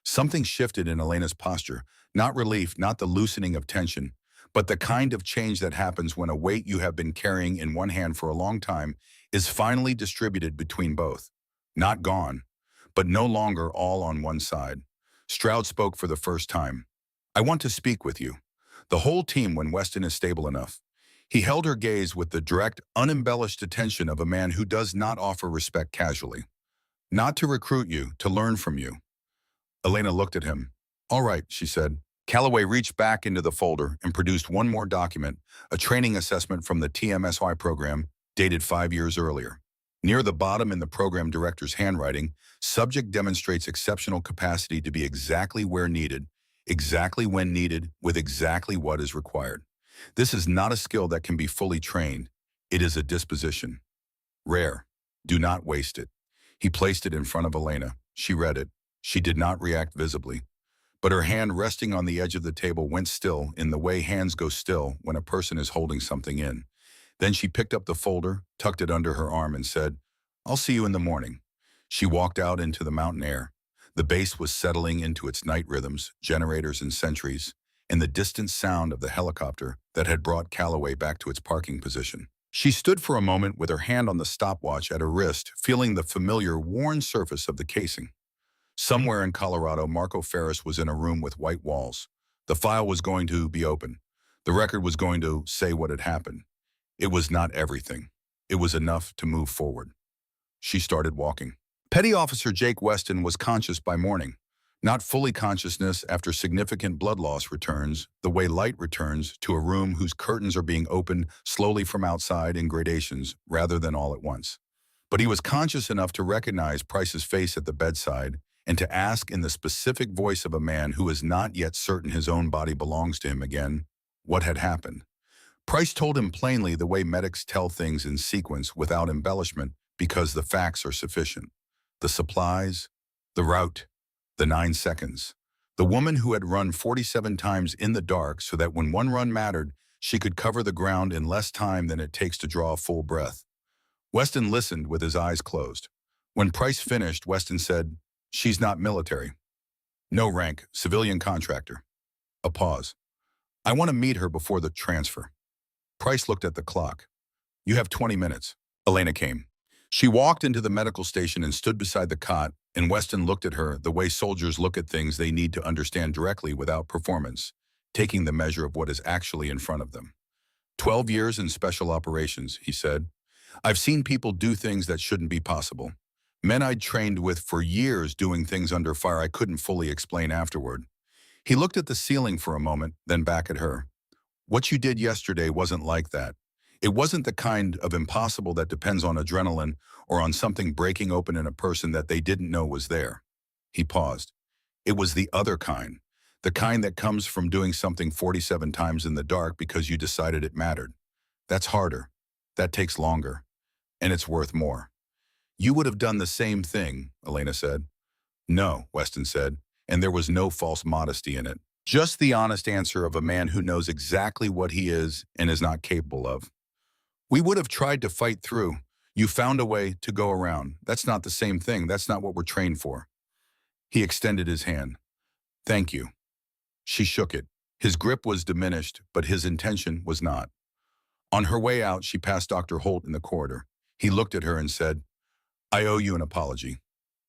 Something shifted in Elena's posture, not relief, not the loosening of tension, but the kind of change that happens when a weight you have been carrying in one hand for a long time is finally distributed between both. Not gone, but no longer all on one side. Stroud spoke for the first time. I want to speak with you. The whole team when Weston is stable enough. He held her gaze with the direct, unembellished attention of a man who does not offer respect casually. Not to recruit you, to learn from you. Elena looked at him. All right, she said. Calloway reached back into the folder and produced one more document, a training assessment from the TMSY program, dated 5 years earlier. Near the bottom in the program director's handwriting, subject demonstrates exceptional capacity to be exactly where needed, exactly when needed, with exactly what is required. This is not a skill that can be fully trained. It is a disposition. Rare. Do not waste it. He placed it in front of Elena. She read it. She did not react visibly. But her hand resting on the edge of the table went still in the way hands go still when a person is holding something in. Then she picked up the folder, tucked it under her arm and said, I'll see you in the morning. She walked out into the mountain air. The base was settling into its night rhythms, generators and sentries, and the distant sound of the helicopter that had brought Calloway back to its parking position. She stood for a moment with her hand on the stopwatch at her wrist, feeling the familiar, worn surface of the casing. Somewhere in Colorado, Marco Ferris was in a room with white walls. The file was going to be open. The record was going to say what had happened. It was not everything. It was enough to move forward. She started walking. Petty Officer Jake Weston was conscious by morning. Not fully consciousness after significant blood loss returns, the way light returns to a room whose curtains are being opened slowly from outside in gradations rather than all at once. But he was conscious enough to recognize Price's face at the bedside and to ask in the specific voice of a man who is not yet certain his own body belongs to him again, what had happened. Price told him plainly the way medics tell things in sequence without embellishment because the facts are sufficient. The supplies, The route, the 9 seconds. The woman who had run 47 times in the dark so that when one run mattered, she could cover the ground in less time than it takes to draw a full breath. Weston listened with his eyes closed. When Price finished, Weston said, "She's not military. No rank, civilian contractor." A pause. "I want to meet her before the transfer." Price looked at the clock. "You have 20 minutes. Elena came. She walked into the medical station and stood beside the cot, and Weston looked at her the way soldiers look at things they need to understand directly without performance, taking the measure of what is actually in front of them. 12 years in special operations, he said. I've seen people do things that shouldn't be possible. Men I'd trained with for years doing things under fire I couldn't fully explain afterward. He looked at the ceiling for a moment, then back at her. What you did yesterday wasn't like that. It wasn't the kind of impossible that depends on adrenaline or on something breaking open in a person that they didn't know was there. He paused. It was the other kind. The kind that comes from doing something 47 times in the dark because you decided it mattered. That's harder. That takes longer. And it's worth more. You would have done the same thing, Elena said. No, Weston said, and there was no false modesty in it. Just the honest answer of a man who knows exactly what he is and is not capable of. We would have tried to fight through. You found a way to go around. That's not the same thing. That's not what we're trained for. He extended his hand. Thank you. She shook it. His grip was diminished, but his intention was not. On her way out, she passed Dr. Holt in the corridor. He looked at her and said, I owe you an apology.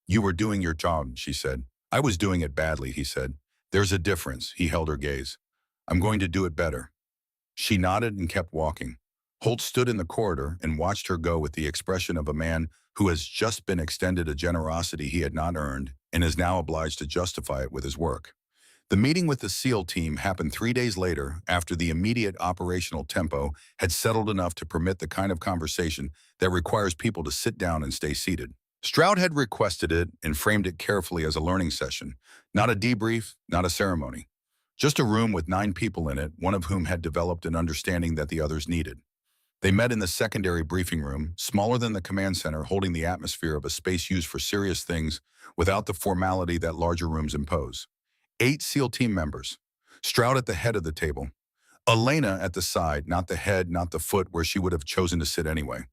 You were doing your job, she said. I was doing it badly, he said. There's a difference, he held her gaze. I'm going to do it better. She nodded and kept walking. Holt stood in the corridor and watched her go with the expression of a man who has just been extended a generosity he had not earned and is now obliged to justify it with his work. The meeting with the SEAL team happened 3 days later after the immediate operational tempo had settled enough to permit the kind of conversation that requires people to sit down and stay seated. Stroud had requested it and framed it carefully as a learning session, not a debrief, not a ceremony. Just a room with 9 people in it, one of whom had developed an understanding that the others needed. They met in the secondary briefing room, smaller than the command center, holding the atmosphere of a space used for serious things without the formality that larger rooms impose. 8 SEAL team members. Stroud at the head of the table. Elena at the side, not the head, not the foot where she would have chosen to sit anyway.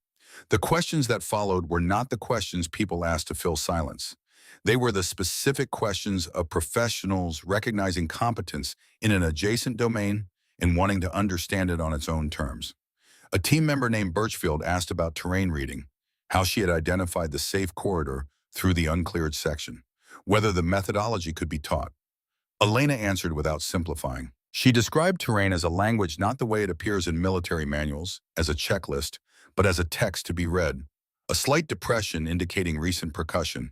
The questions that followed were not the questions people asked to fill silence. They were the specific questions of professionals recognizing competence in an adjacent domain and wanting to understand it on its own terms. A team member named Birchfield asked about terrain reading, how she had identified the safe corridor through the uncleared section, whether the methodology could be taught. Elena answered without simplifying. She described terrain as a language not the way it appears in military manuals, as a checklist, but as a text to be read. A slight depression indicating recent percussion.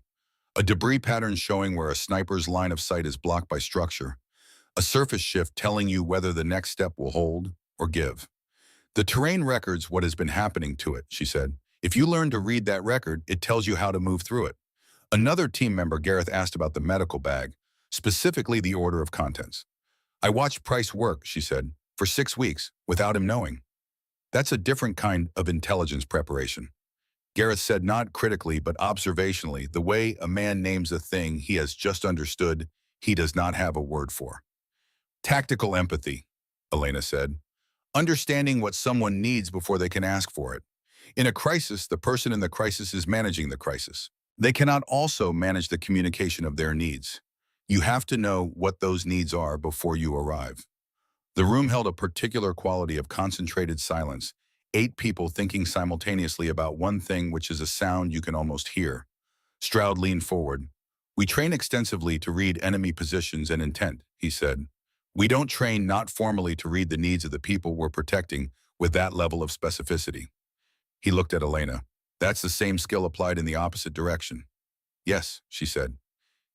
A debris pattern showing where a sniper's line of sight is blocked by structure. A surface shift telling you whether the next step will hold or give. The terrain records what has been happening to it, she said. If you learn to read that record, it tells you how to move through it. Another team member, Gareth, asked about the medical bag, specifically the order of contents. I watched Price work, she said, for 6 weeks, without him knowing. That's a different kind of intelligence preparation. Gareth said not critically but observationally, the way a man names a thing he has just understood he does not have a word for. Tactical empathy, Elena said. Understanding what someone needs before they can ask for it. In a crisis, the person in the crisis is managing the crisis. They cannot also manage the communication of their needs. You have to know what those needs are before you arrive. The room held a particular quality of concentrated silence, 8 people thinking simultaneously about one thing, which is a sound you can almost hear. Stroud leaned forward. We train extensively to read enemy positions and intent, he said. We don't train not formally to read the needs of the people we're protecting with that level of specificity. He looked at Elena. That's the same skill applied in the opposite direction. Yes, she said.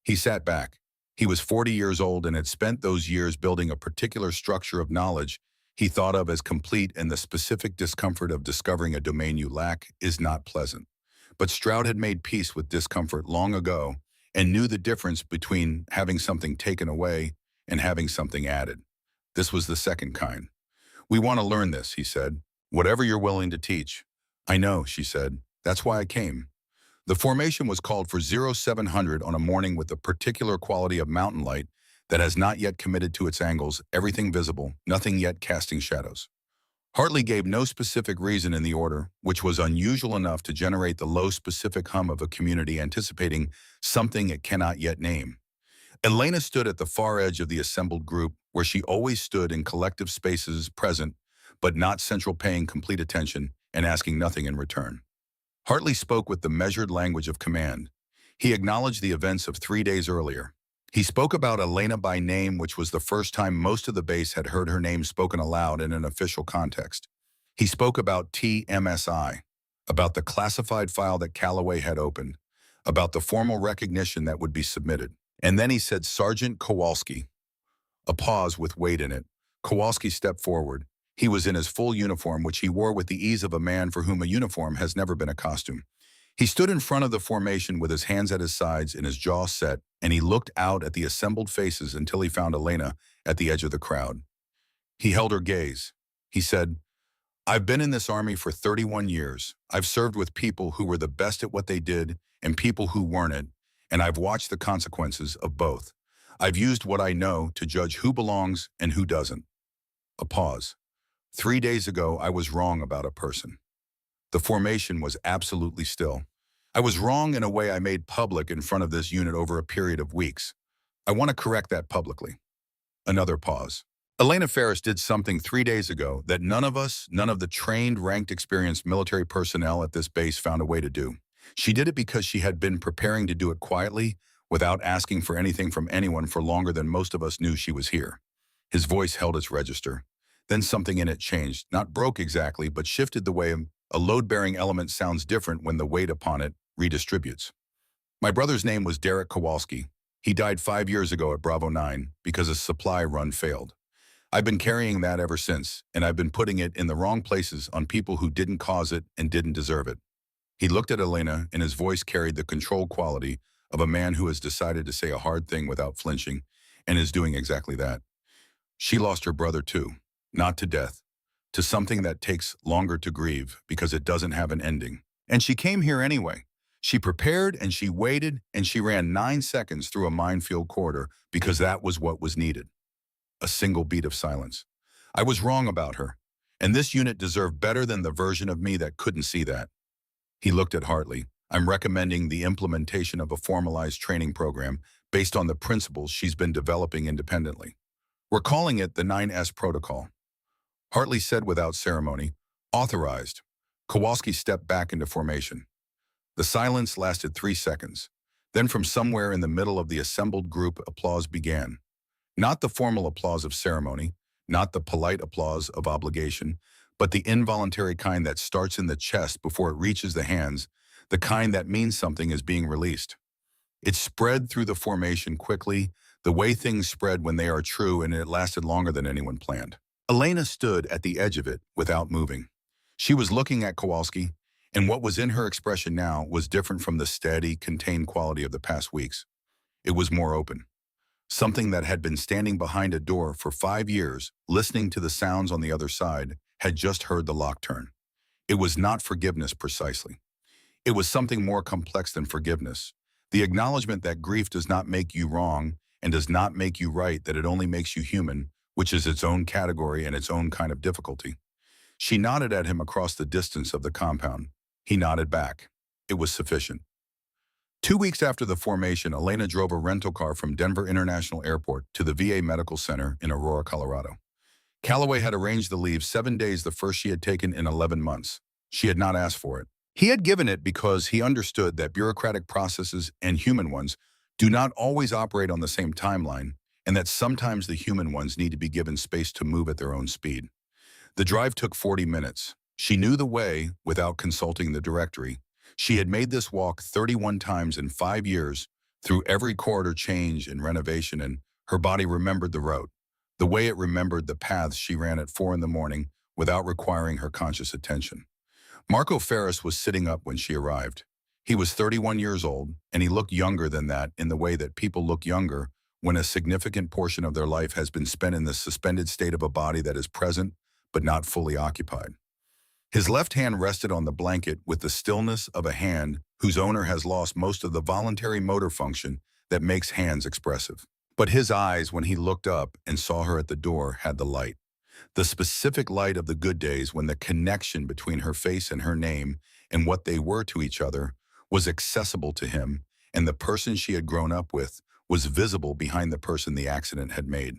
He sat back. He was 40 years old and had spent those years building a particular structure of knowledge he thought of as complete, and the specific discomfort of discovering a domain you lack is not pleasant. But Stroud had made peace with discomfort long ago and knew the difference between having something taken away and having something added. This was the second kind. We want to learn this, he said. Whatever you're willing to teach. I know, she said. That's why I came. The formation was called for 0700 on a morning with a particular quality of mountain light that has not yet committed to its angles, everything visible, nothing yet casting shadows. Hartley gave no specific reason in the order, which was unusual enough to generate the low specific hum of a community anticipating something it cannot yet name. Elena stood at the far edge of the assembled group, where she always stood in collective spaces, present, but not central, paying complete attention and asking nothing in return. Hartley spoke with the measured language of command. He acknowledged the events of 3 days earlier. He spoke about Elena by name, which was the first time most of the base had heard her name spoken aloud in an official context. He spoke about TMSI, about the classified file that Calloway had opened, about the formal recognition that would be submitted. And then he said Sergeant Kowalski. A pause with weight in it. Kowalski stepped forward. He was in his full uniform, which he wore with the ease of a man for whom a uniform has never been a costume. He stood in front of the formation with his hands at his sides and his jaw set, and he looked out at the assembled faces until he found Elena at the edge of the crowd. He held her gaze. He said, "I've been in this army for 31 years. I've served with people who were the best at what they did and people who weren't it, and I've watched the consequences of both. I've used what I know to judge who belongs and who doesn't." A pause. 3 days ago, I was wrong about a person. The formation was absolutely still. I was wrong in a way I made public in front of this unit over a period of weeks. I want to correct that publicly. Another pause. Elena Ferris did something 3 days ago that none of us, none of the trained, ranked, experienced military personnel at this base found a way to do. She did it because she had been preparing to do it quietly, without asking for anything from anyone for longer than most of us knew she was here. His voice held its register. Then something in it changed, not broke exactly, but shifted the way a load-bearing element sounds different when the weight upon it redistributes. My brother's name was Derek Kowalski. He died 5 years ago at Bravo 9 because a supply run failed. I've been carrying that ever since, and I've been putting it in the wrong places on people who didn't cause it and didn't deserve it. He looked at Elena, and his voice carried the controlled quality of a man who has decided to say a hard thing without flinching, and is doing exactly that. She lost her brother too, not to death, to something that takes longer to grieve because it doesn't have an ending. And she came here anyway. She prepared and she waited and she ran 9 seconds through a minefield corridor because that was what was needed. A single beat of silence. I was wrong about her, and this unit deserved better than the version of me that couldn't see that. He looked at Hartley. I'm recommending the implementation of a formalized training program based on the principles she's been developing independently. We're calling it the 9S Protocol. Hartley said without ceremony, "Authorized." Kowalski stepped back into formation. The silence lasted 3 seconds. Then from somewhere in the middle of the assembled group, applause began. Not the formal applause of ceremony, not the polite applause of obligation, but the involuntary kind that starts in the chest before it reaches the hands, the kind that means something is being released. It spread through the formation quickly, the way things spread when they are true, and it lasted longer than anyone planned. Elena stood at the edge of it without moving. She was looking at Kowalski, and what was in her expression now was different from the steady, contained quality of the past weeks. It was more open. Something that had been standing behind a door for 5 years, listening to the sounds on the other side, had just heard the lock turn. It was not forgiveness precisely. It was something more complex than forgiveness. The acknowledgement that grief does not make you wrong and does not make you right, that it only makes you human, which is its own category and its own kind of difficulty. She nodded at him across the distance of the compound. He nodded back. It was sufficient. 2 weeks after the formation, Elena drove a rental car from Denver International Airport to the VA Medical Center in Aurora, Colorado. Calloway had arranged the leave 7 days, the first she had taken in 11 months. She had not asked for it. He had given it because he understood that bureaucratic processes and human ones do not always operate on the same timeline, and that sometimes the human ones need to be given space to move at their own speed. The drive took 40 minutes. She knew the way without consulting the directory. She had made this walk 31 times in 5 years, through every corridor change and renovation, and her body remembered the route, the way it remembered the paths she ran at 4 in the morning without requiring her conscious attention. Marco Ferris was sitting up when she arrived. He was 31 years old, and he looked younger than that in the way that people look younger when a significant portion of their life has been spent in the suspended state of a body that is present but not fully occupied. His left hand rested on the blanket with the stillness of a hand whose owner has lost most of the voluntary motor function that makes hands expressive. But his eyes, when he looked up and saw her at the door, had the light. The specific light of the good days when the connection between her face and her name and what they were to each other was accessible to him, and the person she had grown up with was visible behind the person the accident had made.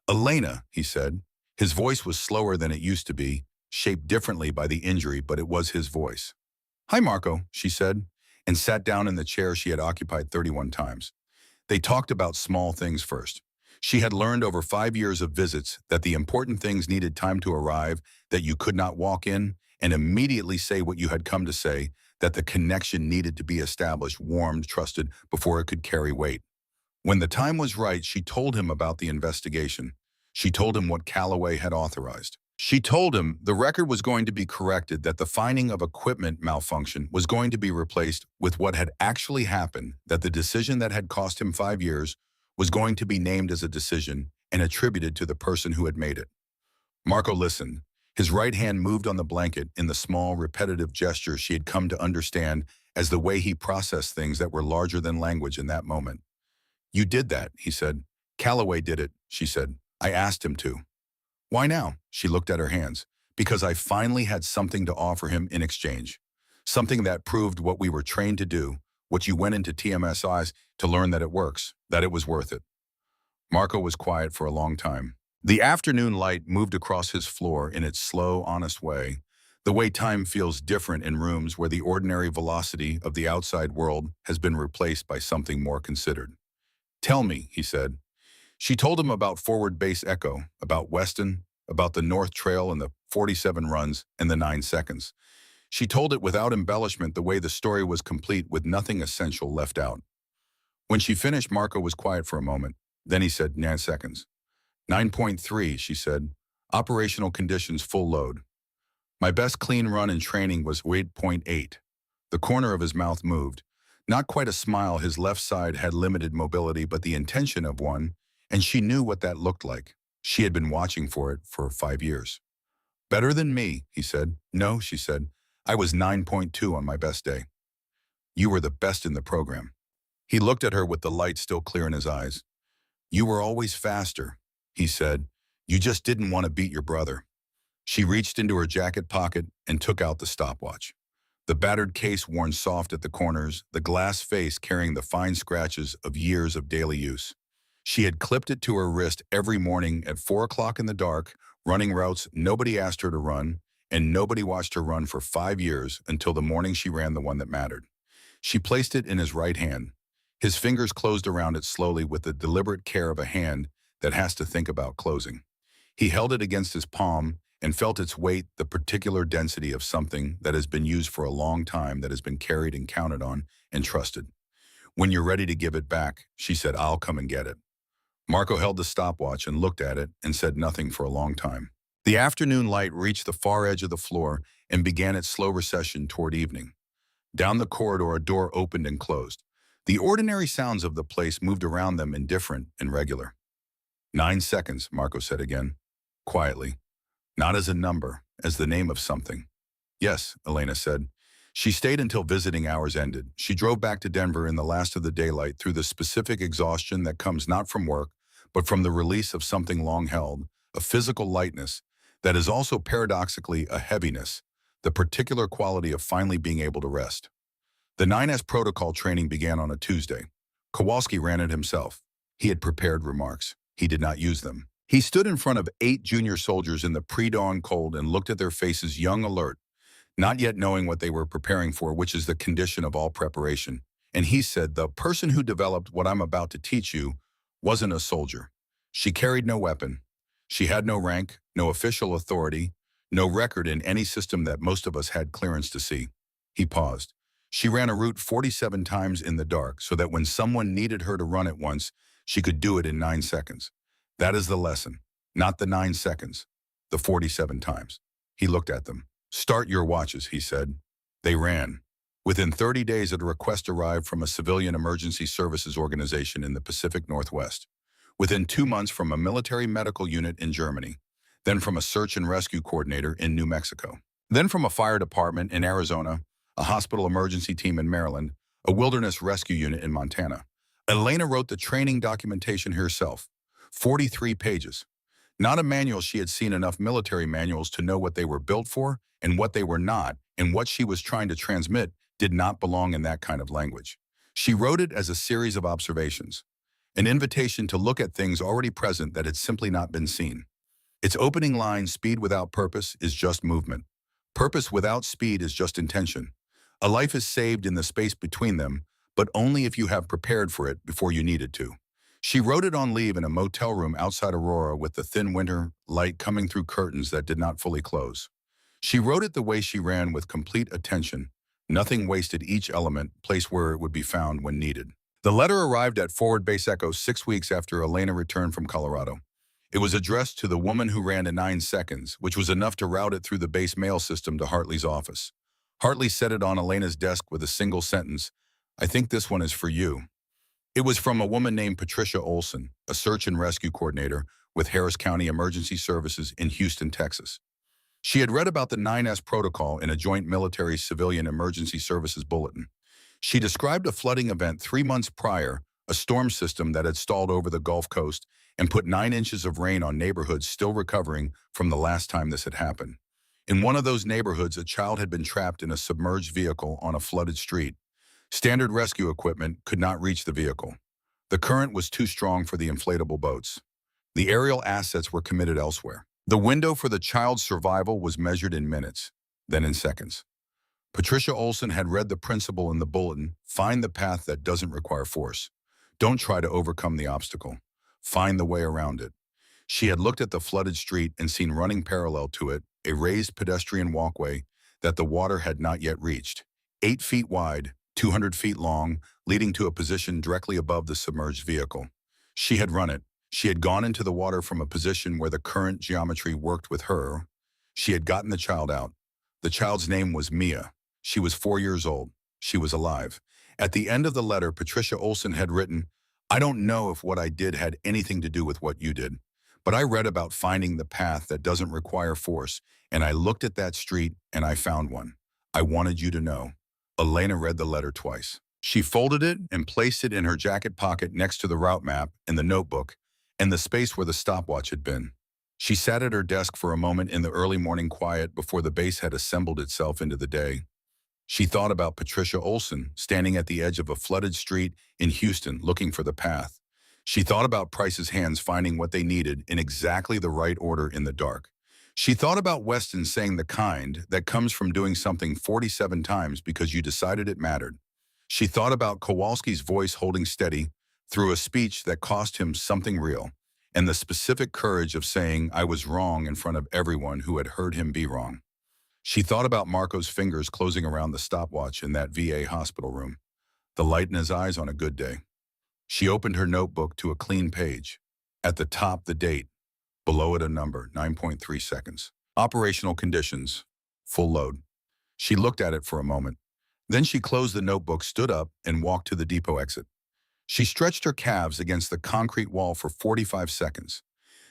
"Elena," he said. His voice was slower than it used to be, shaped differently by the injury, but it was his voice. "Hi, Marco," she said, and sat down in the chair she had occupied 31 times. They talked about small things first. She had learned over 5 years of visits that the important things needed time to arrive, that you could not walk in and immediately say what you had come to say, that the connection needed to be established, warmed, trusted, before it could carry weight. When the time was right, she told him about the investigation. She told him what Callaway had authorized. She told him the record was going to be corrected, that the finding of equipment malfunction was going to be replaced with what had actually happened, that the decision that had cost him 5 years was going to be named as a decision and attributed to the person who had made it. Marco listened. His right hand moved on the blanket in the small, repetitive gesture she had come to understand as the way he processed things that were larger than language in that moment. "You did that," he said. "Callaway did it," she said. "I asked him to." "Why now?" She looked at her hands. "Because I finally had something to offer him in exchange. Something that proved what we were trained to do, what you went into TMSIs to learn, that it works, that it was worth it." Marco was quiet for a long time. The afternoon light moved across his floor in its slow, honest way, the way time feels different in rooms where the ordinary velocity of the outside world has been replaced by something more considered. "Tell me," he said. She told him about Forward Base Echo, about Weston, about the North Trail and the 47 runs and the 9 seconds. She told it without embellishment, the way the story was complete with nothing essential left out. When she finished, Marco was quiet for a moment. Then he said, 9 seconds. 9.3, she said. Operational conditions, full load. My best clean run in training was 8.8. The corner of his mouth moved. Not quite a smile, his left side had limited mobility, but the intention of one, and she knew what that looked like. She had been watching for it for 5 years. "Better than me," he said. "No," she said. "I was 9.2 on my best day." "You were the best in the program." He looked at her with the light still clear in his eyes. "You were always faster," he said. "You just didn't want to beat your brother." She reached into her jacket pocket and took out the stopwatch. The battered case worn soft at the corners, the glass face carrying the fine scratches of years of daily use. She had clipped it to her wrist every morning at 4 o'clock in the dark, running routes nobody asked her to run, and nobody watched her run for 5 years until the morning she ran the one that mattered. She placed it in his right hand. His fingers closed around it slowly with the deliberate care of a hand that has to think about closing. He held it against his palm and felt its weight, the particular density of something that has been used for a long time, that has been carried and counted on and trusted. "When you're ready to give it back," she said, "I'll come and get it." Marco held the stopwatch and looked at it and said nothing for a long time. The afternoon light reached the far edge of the floor and began its slow recession toward evening. Down the corridor, a door opened and closed. The ordinary sounds of the place moved around them, indifferent and regular. 9 seconds, Marco said again, quietly. Not as a number, as the name of something. Yes, Elena said. She stayed until visiting hours ended. She drove back to Denver in the last of the daylight through the specific exhaustion that comes not from work, but from the release of something long held, a physical lightness that is also paradoxically a heaviness, the particular quality of finally being able to rest. The 9S protocol training began on a Tuesday. Kowalski ran it himself. He had prepared remarks. He did not use them. He stood in front of 8 junior soldiers in the pre-dawn cold and looked at their faces, young, alert, not yet knowing what they were preparing for, which is the condition of all preparation. And he said, the person who developed what I'm about to teach you wasn't a soldier. She carried no weapon. She had no rank, no official authority, no record in any system that most of us had clearance to see. He paused. She ran a route 47 times in the dark so that when someone needed her to run it once, she could do it in 9 seconds. That is the lesson, not the 9 seconds, the 47 times. He looked at them. Start your watches, he said. They ran. Within 30 days, a request arrived from a civilian emergency services organization in the Pacific Northwest. Within 2 months, from a military medical unit in Germany. Then from a search and rescue coordinator in New Mexico. Then from a fire department in Arizona, a hospital emergency team in Maryland, a wilderness rescue unit in Montana. Elena wrote the training documentation herself, 43 pages. Not a manual. She had seen enough military manuals to know what they were built for and what they were not, and what she was trying to transmit did not belong in that kind of language. She wrote it as a series of observations, an invitation to look at things already present that had simply not been seen. Its opening line, speed without purpose, is just movement. Purpose without speed is just intention. A life is saved in the space between them, but only if you have prepared for it before you needed to. She wrote it on leave in a motel room outside Aurora with the thin winter light coming through curtains that did not fully close. She wrote it the way she ran, with complete attention. Nothing wasted, each element placed where it would be found when needed. The letter arrived at Forward Base Echo 6 weeks after Elena returned from Colorado. It was addressed to the woman who ran in 9 seconds, which was enough to route it through the base mail system to Hartley's office. Hartley set it on Elena's desk with a single sentence, "I think this one is for you." It was from a woman named Patricia Olson, a search and rescue coordinator with Harris County Emergency Services in Houston, Texas. She had read about the 9S protocol in a joint military-civilian emergency services bulletin. She described a flooding event 3 months prior, a storm system that had stalled over the Gulf Coast and put 9 inches of rain on neighborhoods still recovering from the last time this had happened. In one of those neighborhoods, a child had been trapped in a submerged vehicle on a flooded street. Standard rescue equipment could not reach the vehicle. The current was too strong for the inflatable boats. The aerial assets were committed elsewhere. The window for the child's survival was measured in minutes, then in seconds. Patricia Olson had read the principle in the bulletin: find the path that doesn't require force. Don't try to overcome the obstacle. Find the way around it. She had looked at the flooded street and seen running parallel to it a raised pedestrian walkway that the water had not yet reached. 8 feet wide, 200 feet long, leading to a position directly above the submerged vehicle. She had run it. She had gone into the water from a position where the current geometry worked with her. She had gotten the child out. The child's name was Mia. She was 4 years old. She was alive. At the end of the letter, Patricia Olson had written, "I don't know if what I did had anything to do with what you did, but I read about finding the path that doesn't require force, and I looked at that street and I found one. I wanted you to know." Elena read the letter twice. She folded it and placed it in her jacket pocket next to the route map and the notebook and the space where the stopwatch had been. She sat at her desk for a moment in the early morning quiet before the base had assembled itself into the day. She thought about Patricia Olson standing at the edge of a flooded street in Houston looking for the path. She thought about Price's hands finding what they needed in exactly the right order in the dark. She thought about Weston saying the kind that comes from doing something 47 times because you decided it mattered. She thought about Kowalski's voice holding steady through a speech that cost him something real, and the specific courage of saying "I was wrong" in front of everyone who had heard him be wrong. She thought about Marco's fingers closing around the stopwatch in that VA hospital room, the light in his eyes on a good day. She opened her notebook to a clean page. At the top, the date. Below it, a number, 9.3 seconds. Operational conditions, full load. She looked at it for a moment. Then she closed the notebook, stood up, and walked to the depot exit. She stretched her calves against the concrete wall for 45 seconds.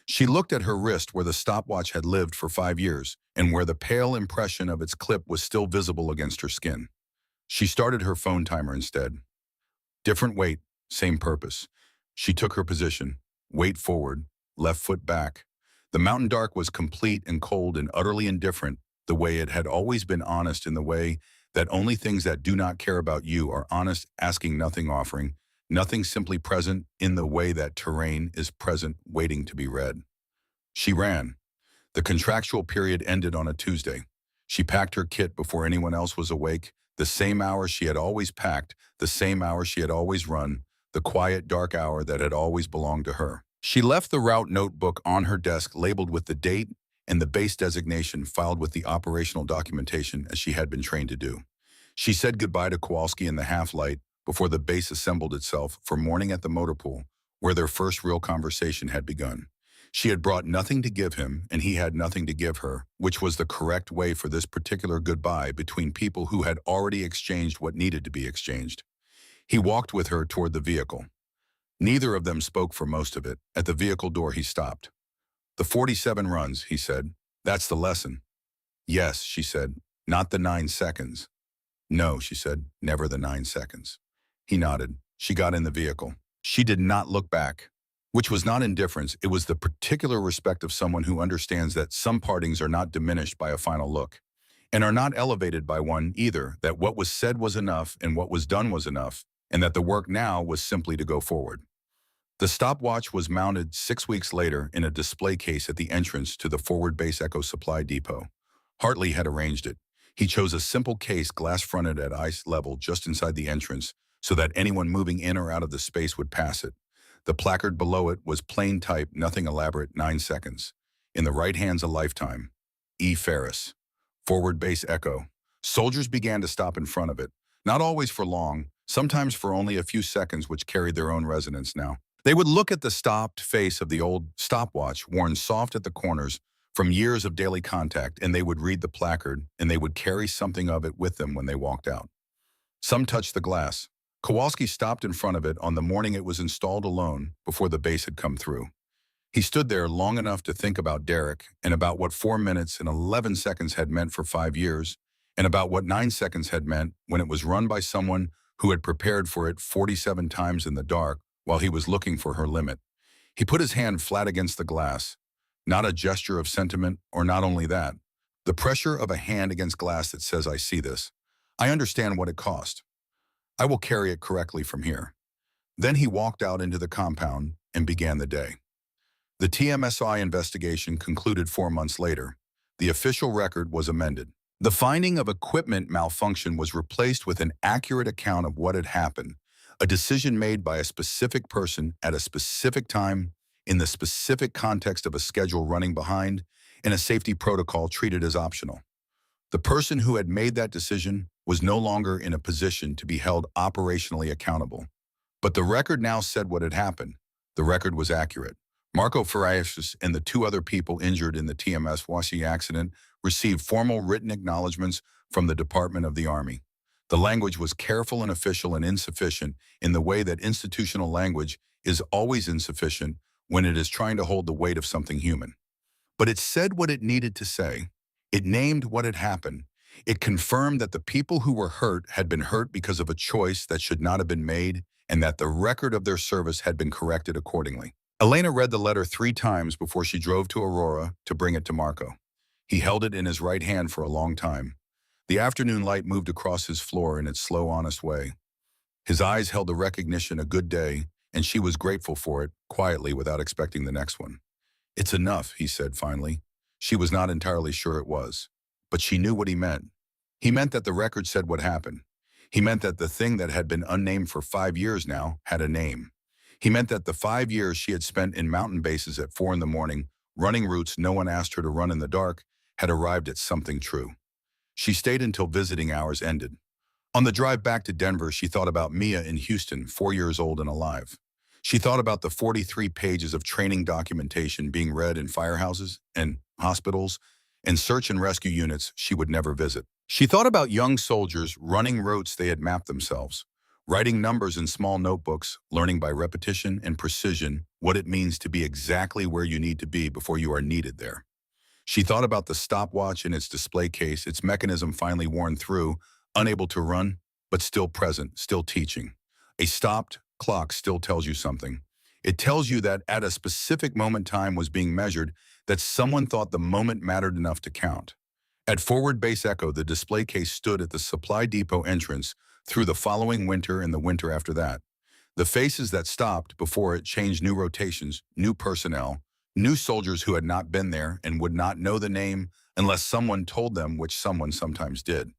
She looked at her wrist where the stopwatch had lived for 5 years and where the pale impression of its clip was still visible against her skin. She started her phone timer instead. Different weight, same purpose. She took her position, weight forward, left foot back. The mountain dark was complete and cold and utterly indifferent, the way it had always been, honest in the way that only things that do not care about you are honest, asking nothing, offering nothing, simply present in the way that terrain is present, waiting to be read. She ran. The contractual period ended on a Tuesday. She packed her kit before anyone else was awake, the same hour she had always packed, the same hour she had always run, the quiet, dark hour that had always belonged to her. She left the route notebook on her desk labeled with the date and the base designation filed with the operational documentation as she had been trained to do. She said goodbye to Kowalski in the half-light before the base assembled itself for morning at the motor pool, where their first real conversation had begun. She had brought nothing to give him, and he had nothing to give her, which was the correct way for this particular goodbye between people who had already exchanged what needed to be exchanged. He walked with her toward the vehicle. Neither of them spoke for most of it. At the vehicle door, he stopped. "The 47 runs," he said. "That's the lesson." Yes, she said, not the 9 seconds. No, she said, never the 9 seconds. He nodded. She got in the vehicle. She did not look back, which was not indifference. It was the particular respect of someone who understands that some partings are not diminished by a final look, and are not elevated by one either, that what was said was enough and what was done was enough, and that the work now was simply to go forward. The stopwatch was mounted 6 weeks later in a display case at the entrance to the Forward Base Echo Supply Depot. Hartley had arranged it. He chose a simple case glass-fronted at eye level just inside the entrance so that anyone moving in or out of the space would pass it. The placard below it was plain type, nothing elaborate, 9 seconds. In the right hands, a lifetime. E. Ferris. Forward Base Echo. Soldiers began to stop in front of it, not always for long, sometimes for only a few seconds, which carried their own resonance now. They would look at the stopped face of the old stopwatch, worn soft at the corners from years of daily contact, and they would read the placard, and they would carry something of it with them when they walked out. Some touched the glass. Kowalski stopped in front of it on the morning it was installed alone before the base had come through. He stood there long enough to think about Derek and about what 4 minutes and 11 seconds had meant for 5 years, and about what 9 seconds had meant when it was run by someone who had prepared for it 47 times in the dark while he was looking for her limit. He put his hand flat against the glass, not a gesture of sentiment, or not only that, the pressure of a hand against glass that says, I see this. I understand what it cost. I will carry it correctly from here. Then he walked out into the compound and began the day. The TMSI investigation concluded 4 months later. The official record was amended. The finding of equipment malfunction was replaced with an accurate account of what had happened, a decision made by a specific person at a specific time in the specific context of a schedule running behind and a safety protocol treated as optional. The person who had made that decision was no longer in a position to be held operationally accountable. But the record now said what had happened. The record was accurate. Marco Farias and the 2 other people injured in the TMS Washi accident received formal written acknowledgments from the Department of the Army. The language was careful and official and insufficient in the way that institutional language is always insufficient when it is trying to hold the weight of something human. But it said what it needed to say. It named what had happened. It confirmed that the people who were hurt had been hurt because of a choice that should not have been made, and that the record of their service had been corrected accordingly. Elena read the letter 3 times before she drove to Aurora to bring it to Marco. He held it in his right hand for a long time. The afternoon light moved across his floor in its slow, honest way. His eyes held the recognition, a good day, and she was grateful for it, quietly, without expecting the next one. It's enough, he said finally. She was not entirely sure it was, but she knew what he meant. He meant that the record said what happened. He meant that the thing that had been unnamed for 5 years now had a name. He meant that the 5 years she had spent in mountain bases at 4 in the morning, running routes no one asked her to run in the dark, had arrived at something true. She stayed until visiting hours ended. On the drive back to Denver, she thought about Mia in Houston, 4 years old and alive. She thought about the 43 pages of training documentation being read in firehouses and hospitals and search and rescue units she would never visit. She thought about young soldiers running routes they had mapped themselves, writing numbers in small notebooks, learning by repetition and precision what it means to be exactly where you need to be before you are needed there. She thought about the stopwatch in its display case, its mechanism finally worn through, unable to run, but still present, still teaching. A stopped clock still tells you something. It tells you that at a specific moment time was being measured, that someone thought the moment mattered enough to count. At Forward Base Echo, the display case stood at the supply depot entrance through the following winter and the winter after that. The faces that stopped before it changed new rotations, new personnel, new soldiers who had not been there and would not know the name unless someone told them, which someone sometimes did.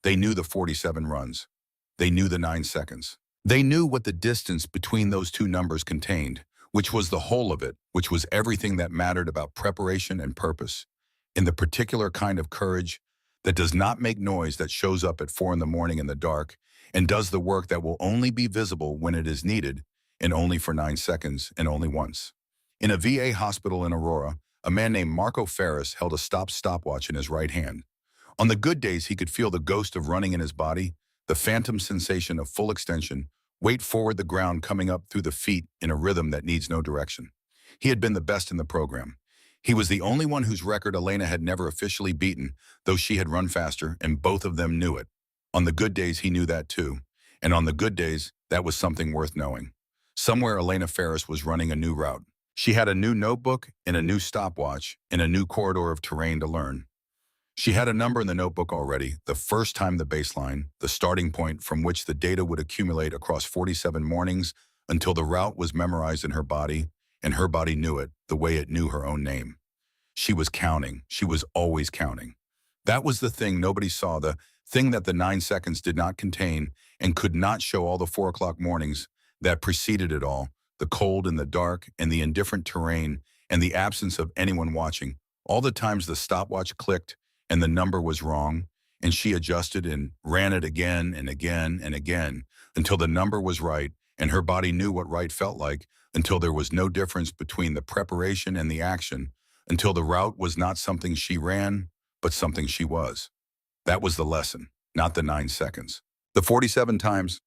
They knew the 47 runs. They knew the 9 seconds. They knew what the distance between those 2 numbers contained, which was the whole of it, which was everything that mattered about preparation and purpose, in the particular kind of courage that does not make noise, that shows up at 4 in the morning in the dark and does the work that will only be visible when it is needed, and only for 9 seconds and only once. In a VA hospital in Aurora, a man named Marco Ferris held a stopwatch in his right hand. On the good days, he could feel the ghost of running in his body, the phantom sensation of full extension, weight forward the ground coming up through the feet in a rhythm that needs no direction. He had been the best in the program. He was the only one whose record Elena had never officially beaten, though she had run faster, and both of them knew it. On the good days, he knew that too. And on the good days, that was something worth knowing. Somewhere Elena Ferris was running a new route. She had a new notebook and a new stopwatch and a new corridor of terrain to learn. She had a number in the notebook already, the first time the baseline, the starting point from which the data would accumulate across 47 mornings until the route was memorized in her body, and her body knew it the way it knew her own name. She was counting. She was always counting. That was the thing nobody saw, the thing that the 9 seconds did not contain and could not show all the 4 o'clock mornings that preceded it all, the cold and the dark and the indifferent terrain and the absence of anyone watching, all the times the stopwatch clicked and the number was wrong, and she adjusted and ran it again and again and again until the number was right and her body knew what right felt like, until there was no difference between the preparation and the action, until the route was not something she ran, but something she was. That was the lesson, not the 9 seconds. The 47 times,